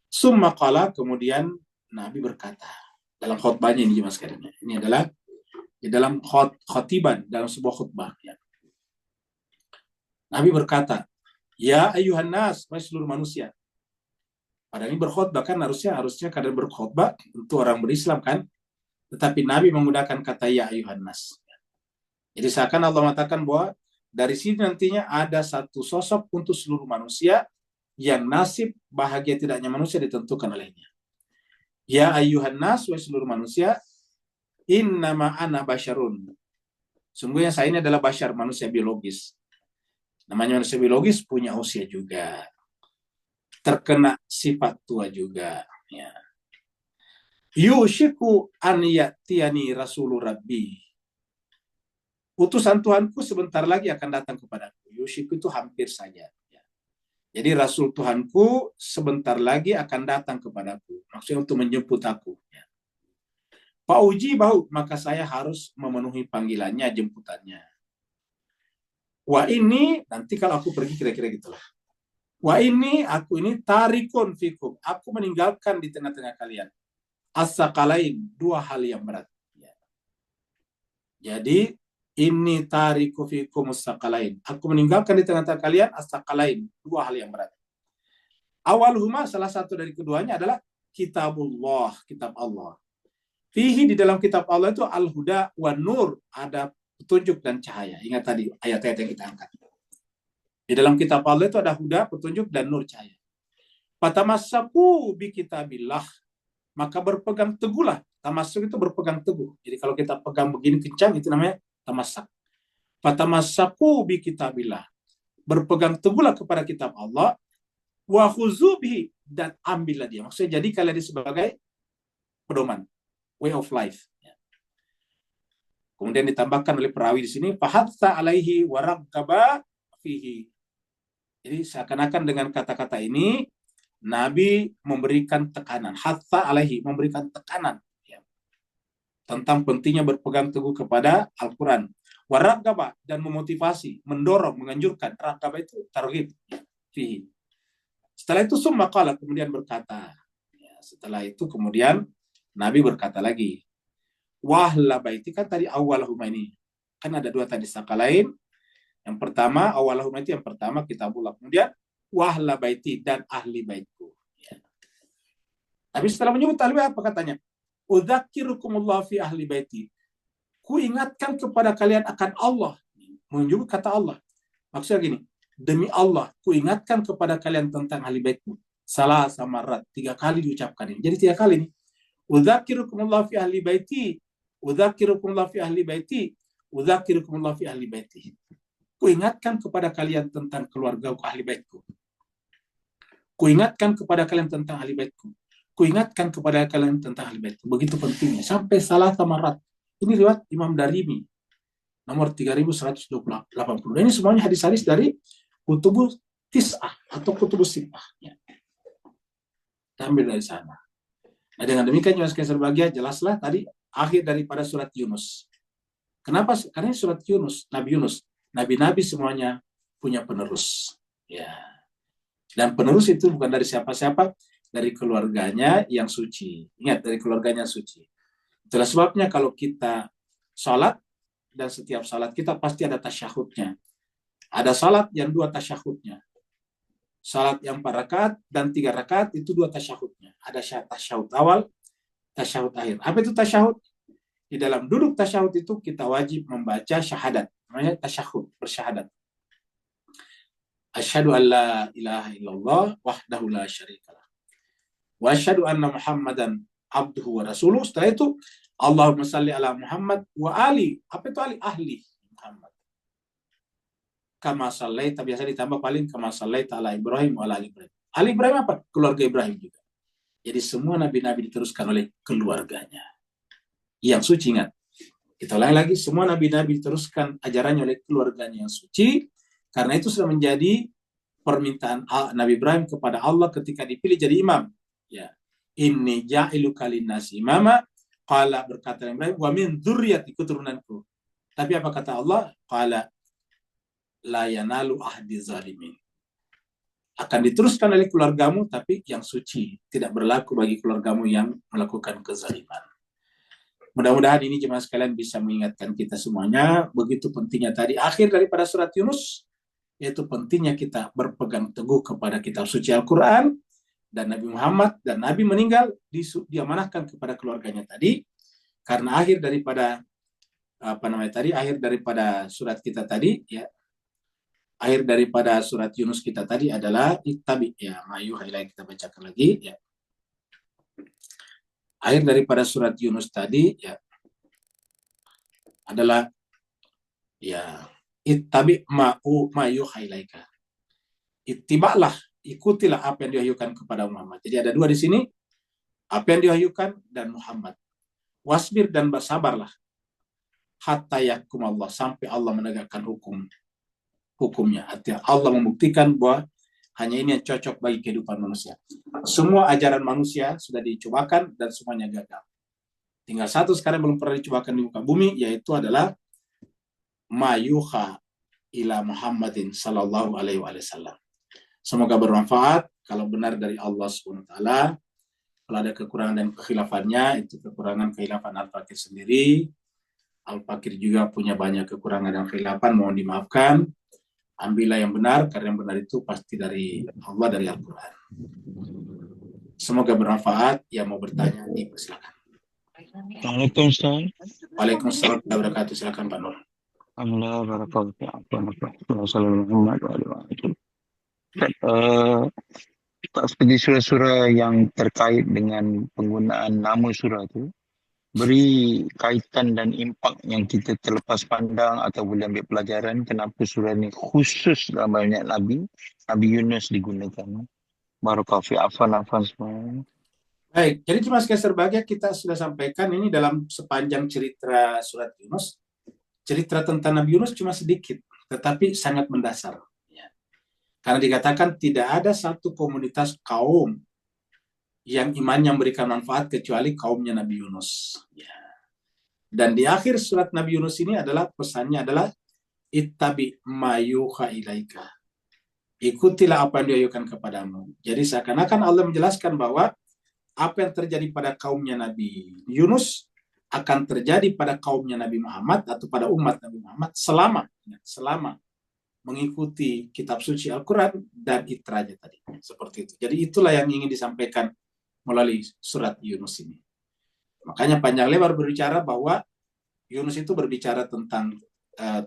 Summa qala, kemudian Nabi berkata. Dalam khutbahnya ini Mas Karim. Ini adalah di dalam khutiban, dalam sebuah khutbah. Ya. Nabi berkata, ya ayuhan nas, wahai seluruh manusia. Padahal ini berkhutbah kan harusnya kadang berkhutbah untuk orang berislam kan. Tetapi Nabi menggunakan kata ya ayuhan nas. Jadi seakan Allah mengatakan bahwa dari sini nantinya ada satu sosok untuk seluruh manusia yang nasib bahagia tidaknya manusia ditentukan olehnya. Ya ayyuhan nas, wahai seluruh manusia, innama ana basyarun. Sungguhnya saya ini adalah basyar, manusia biologis. Namanya manusia biologis punya usia juga. Terkena sifat tua juga. Ya. Yushiku an ya'tiyani rasulur rabbi. Utusan Tuhanku sebentar lagi akan datang kepadaku. Yushiku itu hampir saja. Jadi Rasul Tuhanku sebentar lagi akan datang kepadaku. Maksudnya untuk menjemput aku. Pak Uji bahu, maka saya harus memenuhi panggilannya, jemputannya. Wah ini, nanti kalau aku pergi kira-kira gitulah. Wah ini, aku ini tarikun fikum. Aku meninggalkan di tengah-tengah kalian. As-sakalain, 2 hal yang berat. Jadi, ini tariku fikum as-sakalain. Aku meninggalkan di tengah-tengah kalian as-sakalain, 2 hal yang berat. Awalhuma, salah satu dari keduanya adalah kitabullah, kitab Allah. Fihi, di dalam kitab Allah itu al-huda wa nur, ada petunjuk dan cahaya. Ingat tadi ayat-ayat yang kita angkat. Di dalam kitab Allah itu ada huda, petunjuk dan nur, cahaya. Fatamassaku bi kitabillah, maka berpegang teguhlah. Tamassuk itu berpegang teguh. Jadi kalau kita pegang begini kencang itu namanya tamassak. Fatamassaku bi kitabillah, berpegang teguhlah kepada kitab Allah, wa khuzubihi, dan ambillah dia. Maksudnya jadi kalian sebagai pedoman, way of life. Kemudian ditambahkan oleh perawi di sini, fahatta alaihi wa raggaba fihi. Jadi seakan-akan dengan kata-kata ini Nabi memberikan tekanan, hatta alaihi, memberikan tekanan ya, tentang pentingnya berpegang teguh kepada Al-Quran. Waragaba, dan memotivasi, mendorong, menganjurkan. Ragaba itu targhib fihi. Setelah itu summa qala, kemudian berkata. Ya, setelah itu kemudian Nabi berkata lagi. Wahla baiti, kan tadi awalahuma ini. Kan ada 2 tadi sakalain. Yang pertama, awalahuma itu yang pertama kitabullah. Kemudian wahla baiti, dan ahli baitku. Ya. Tapi setelah menyebut ahli bait, apa katanya? Udzakirukumullah fi ahli baiti. Ku ingatkan kepada kalian akan Allah. Menyebut kata Allah. Maksudnya gini, demi Allah, ku ingatkan kepada kalian tentang ahli baitku. Salah samarat, 3 kali diucapkan ini. Jadi 3 kali nih. Udzakirukumullah fi ahli baiti. Udzakirukumullah fi ahli baiti. Udzakirukumullah fi ahli baiti. Ku ingatkan kepada kalian tentang keluarga ahli baitku. Ku ingatkan kepada kalian tentang ahli baitku. Ku ingatkan kepada kalian tentang ahli baitku. Begitu pentingnya. Sampai salah samarat. Ini riwayat Imam Darimi. Nomor 3180. Dan ini semuanya hadis-hadis dari kutubus tis'ah atau kutubus sitah. Ya. Ambil dari sana. Nah, dengan demikian jelas berbahagia, jelaslah tadi akhir daripada surat Yunus. Kenapa? Karena surat Yunus, Nabi Yunus, nabi-nabi semuanya punya penerus. Ya. Dan penerus itu bukan dari siapa-siapa, dari keluarganya yang suci. Ingat, dari keluarganya yang suci. Itulah sebabnya kalau kita salat, dan setiap salat kita pasti ada tasyahudnya. Ada salat yang 2 tasyahudnya. Salat yang 4 rakaat dan 3 rakaat itu 2 tasyahudnya. Ada tasyahud awal, tasyahud akhir. Apa itu tasyahud? Di dalam duduk tasyahud itu kita wajib membaca syahadat. Namanya tasyahud, bersyahadat. Asyhadu an la ilaha illallah wahdahu la syarikalah. Wa asyhadu anna Muhammadan abduhu wa rasuluh. Setelah itu Allahumma salli ala Muhammad wa ali. Apa itu ali? Ahli Muhammad. Kama sallaita, biasa ditambah paling kama sallaita ala Ibrahim wa ala ali Ibrahim. Ali Ibrahim apa? Keluarga Ibrahim juga. Jadi semua nabi-nabi diteruskan oleh keluarganya. Yang suci, ingat. Kita ulangi lagi, semua nabi-nabi diteruskan ajarannya oleh keluarganya yang suci, karena itu sudah menjadi permintaan Nabi Ibrahim kepada Allah ketika dipilih jadi imam. Ya, inni ja'iluka linnasi imama, qala, berkata Ibrahim, wa min dzurriyyati, keturunanku. Tapi apa kata Allah? Qala la yanalu ahdi zalimin. Akan diteruskan oleh keluargamu, tapi yang suci, tidak berlaku bagi keluargamu yang melakukan kezaliman. Mudah-mudahan ini jemaah sekalian bisa mengingatkan kita semuanya begitu pentingnya tadi akhir daripada surat Yunus, yaitu pentingnya kita berpegang teguh kepada kitab suci Al-Quran dan Nabi Muhammad, dan Nabi meninggal diamanahkan kepada keluarganya tadi, karena akhir daripada akhir daripada surat kita tadi, ya, akhir daripada surat Yunus kita tadi adalah ittabi, ya, mayu highlight, kita bacakan lagi, ya. Akhir daripada surat Yunus tadi, ya, adalah, ya, ittabi mayu highlight. Ittiba'lah, ikutilah apa yang diwahyukan kepada Muhammad. Jadi ada dua di sini, apa yang diwahyukan dan Muhammad. Wasbir, dan bersabarlah. Hatta yakum Allah, sampai Allah menegakkan hukumnya. Artinya Allah membuktikan bahwa hanya ini yang cocok bagi kehidupan manusia. Semua ajaran manusia sudah dicobakan dan semuanya gagal. Tinggal satu sekarang belum pernah dicobakan di muka bumi, yaitu adalah mayuha ila Muhammadin sallallahu alaihi wasallam. Semoga bermanfaat. Kalau benar dari Allah SWT, kalau ada kekurangan dan kekhilafannya, itu kekurangan khilafan Al-Fakir sendiri. Al-Fakir juga punya banyak kekurangan dan khilafan, mohon dimaafkan. Ambillah yang benar, karena yang benar itu pasti dari Allah, dari Al-Quran. Semoga bermanfaat. Yang mau bertanya, silakan. Assalamualaikum Ustaz. Waalaikumsalam warahmatullahi wabarakatuh. Silakan Pak Nur. Alhamdulillah, tak seperti surah-surah yang terkait dengan penggunaan nama surah itu, beri kaitan dan impak yang kita terlepas pandang atau boleh ambil pelajaran kenapa surah ini khusus dalam banyak Nabi Yunus digunakan. Barakallahu fi afan semua. Baik, jadi cuma sekali sebagai kita sudah sampaikan ini dalam sepanjang cerita surat Yunus, cerita tentang Nabi Yunus cuma sedikit, tetapi sangat mendasar. Ya. Karena dikatakan tidak ada satu komunitas kaum yang imannya memberikan manfaat kecuali kaumnya Nabi Yunus. Ya. Dan di akhir surat Nabi Yunus ini adalah pesannya adalah ittabi mayuha ilaika. Ikutilah apa yang diwahyukan kepadamu. Jadi seakan-akan Allah menjelaskan bahwa apa yang terjadi pada kaumnya Nabi Yunus akan terjadi pada kaumnya Nabi Muhammad atau pada umat Nabi Muhammad selama mengikuti kitab suci Al-Quran dan itranya tadi. Seperti itu. Jadi itulah yang ingin disampaikan melalui surat Yunus ini. Makanya panjang lebar berbicara bahwa Yunus itu berbicara tentang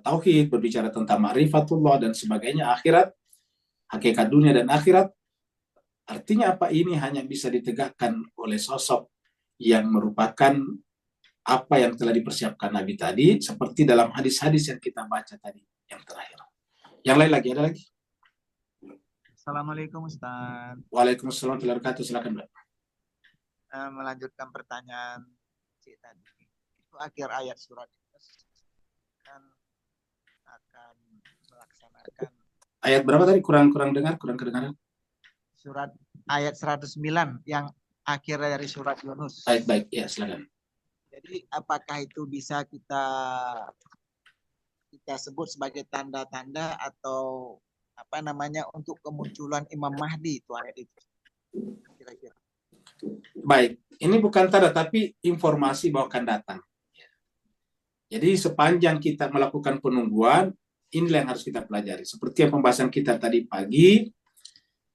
tauhid, berbicara tentang ma'rifatullah dan sebagainya, akhirat, hakikat dunia dan akhirat. Artinya apa? Ini hanya bisa ditegakkan oleh sosok yang merupakan apa yang telah dipersiapkan Nabi tadi, seperti dalam hadis-hadis yang kita baca tadi, yang terakhir. Yang lain lagi, ada lagi? Assalamualaikum Ustaz. Waalaikumsalam warahmatullahi wabarakatuh. Silakan, Mbak. Melanjutkan pertanyaan Cik tadi. Itu akhir ayat surat kan akan melaksanakan. Ayat berapa tadi? Kurang kedengaran. Surat ayat 109 yang akhir dari surat Yunus. Baik, ya silakan. Jadi apakah itu bisa kita sebut sebagai tanda-tanda atau apa namanya untuk kemunculan Imam Mahdi itu ayat itu kira-kira? Baik, ini bukan tanda tapi informasi bahwa akan datang. Jadi sepanjang kita melakukan penungguan, inilah yang harus kita pelajari. Seperti yang pembahasan kita tadi pagi,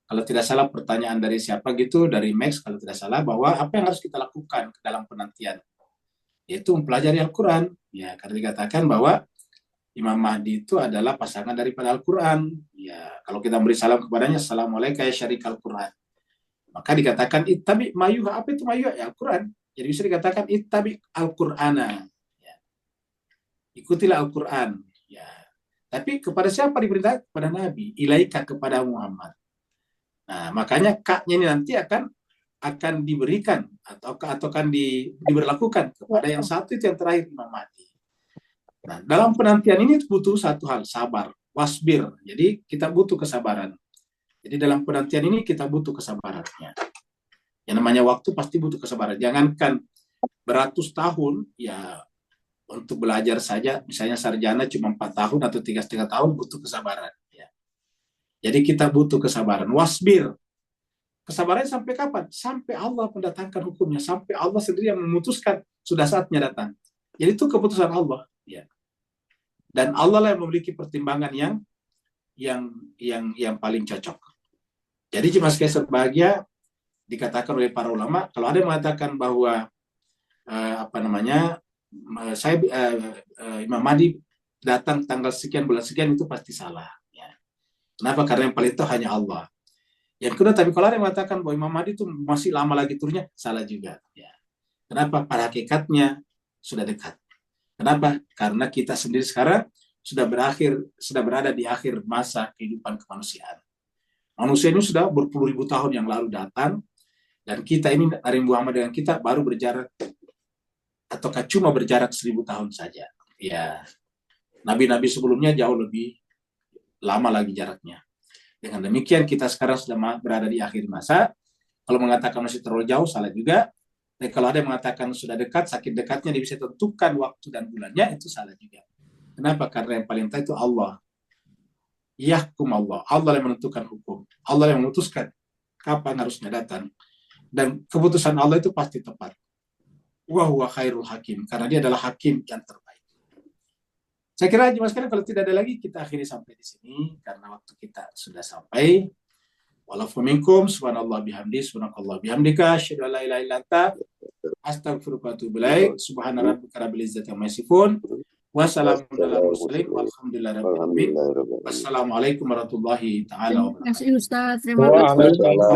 kalau tidak salah pertanyaan dari siapa gitu, dari Max kalau tidak salah, bahwa apa yang harus kita lakukan dalam penantian, yaitu mempelajari Al-Quran. Ya, karena dikatakan bahwa Imam Mahdi itu adalah pasangan daripada Al-Quran. Ya, kalau kita beri salam kepadanya, Assalamualaikum ya syarik Al-Quran. Maka dikatakan ittabi mayuha, apa itu mayuha? Ya Al-Quran. Jadi bisa dikatakan ittabi Al-Qur'ana. Ya. Ikutilah Al-Quran. Ya. Tapi kepada siapa diperintah? Kepada Nabi. Ilaika, kepada Muhammad. Nah, makanya kaknya ini nanti akan diberikan atau akan diberlakukan kepada yang satu, itu yang terakhir, Imam Mahdi. Nah, dalam penantian ini butuh satu hal, sabar, wasbir. Jadi kita butuh kesabaran. Jadi dalam penantian ini kita butuh kesabarannya. Yang namanya waktu pasti butuh kesabaran. Jangankan beratus tahun, ya untuk belajar saja, misalnya sarjana cuma 4 tahun atau 3,5 tahun, butuh kesabaran. Ya. Jadi kita butuh kesabaran. Wasbir. Kesabaran sampai kapan? Sampai Allah mendatangkan hukumnya. Sampai Allah sendiri yang memutuskan sudah saatnya datang. Jadi itu keputusan Allah. Ya. Dan Allah lah yang memiliki pertimbangan yang paling cocok. Jadi cuma sekali sebahagia dikatakan oleh para ulama, kalau ada yang mengatakan bahwa Imam Mahdi datang tanggal sekian bulan sekian, itu pasti salah. Ya. Kenapa? Karena yang paling tahu hanya Allah. Yang kedua, tapi kalau ada yang mengatakan bahwa Imam Mahdi itu masih lama lagi turunnya, salah juga. Ya. Kenapa? Pada hakikatnya sudah dekat. Kenapa? Karena kita sendiri sekarang sudah berada di akhir masa kehidupan kemanusiaan. Manusia ini sudah berpuluh-ribu tahun yang lalu datang, dan kita ini, Nabi Muhammad dengan kita baru berjarak, ataukah cuma berjarak 1000 tahun saja. Ya, nabi-nabi sebelumnya jauh lebih lama lagi jaraknya. Dengan demikian kita sekarang sudah berada di akhir masa. Kalau mengatakan masih terlalu jauh, salah juga. Dan kalau ada yang mengatakan sudah dekat, saking dekatnya dia bisa tentukan waktu dan bulannya, itu salah juga. Kenapa? Karena yang paling tahu itu Allah. Yahkum Allah. Allah yang menentukan hukum. Allah yang memutuskan kapan harusnya datang. Dan keputusan Allah itu pasti tepat. Wa huwa khairul hakim. Karena dia adalah hakim yang terbaik. Saya kira Mas, kalau tidak ada lagi, kita akhiri sampai di sini. Karena waktu kita sudah sampai. Walafu minkum, subhanallah bihamdi, subhanakallah bihamdika, asyhadu an la ilaha illa anta, astaghfiruka wa atubu ilaik. Subhana rabbika rabbil izzati amma yasifun. Wassalamu ala mursalin walhamdulillahi rabbil alamin. Wassalamualaikum warahmatullahi taala wabarakatuh. Terima kasih Ustaz. Terima kasih.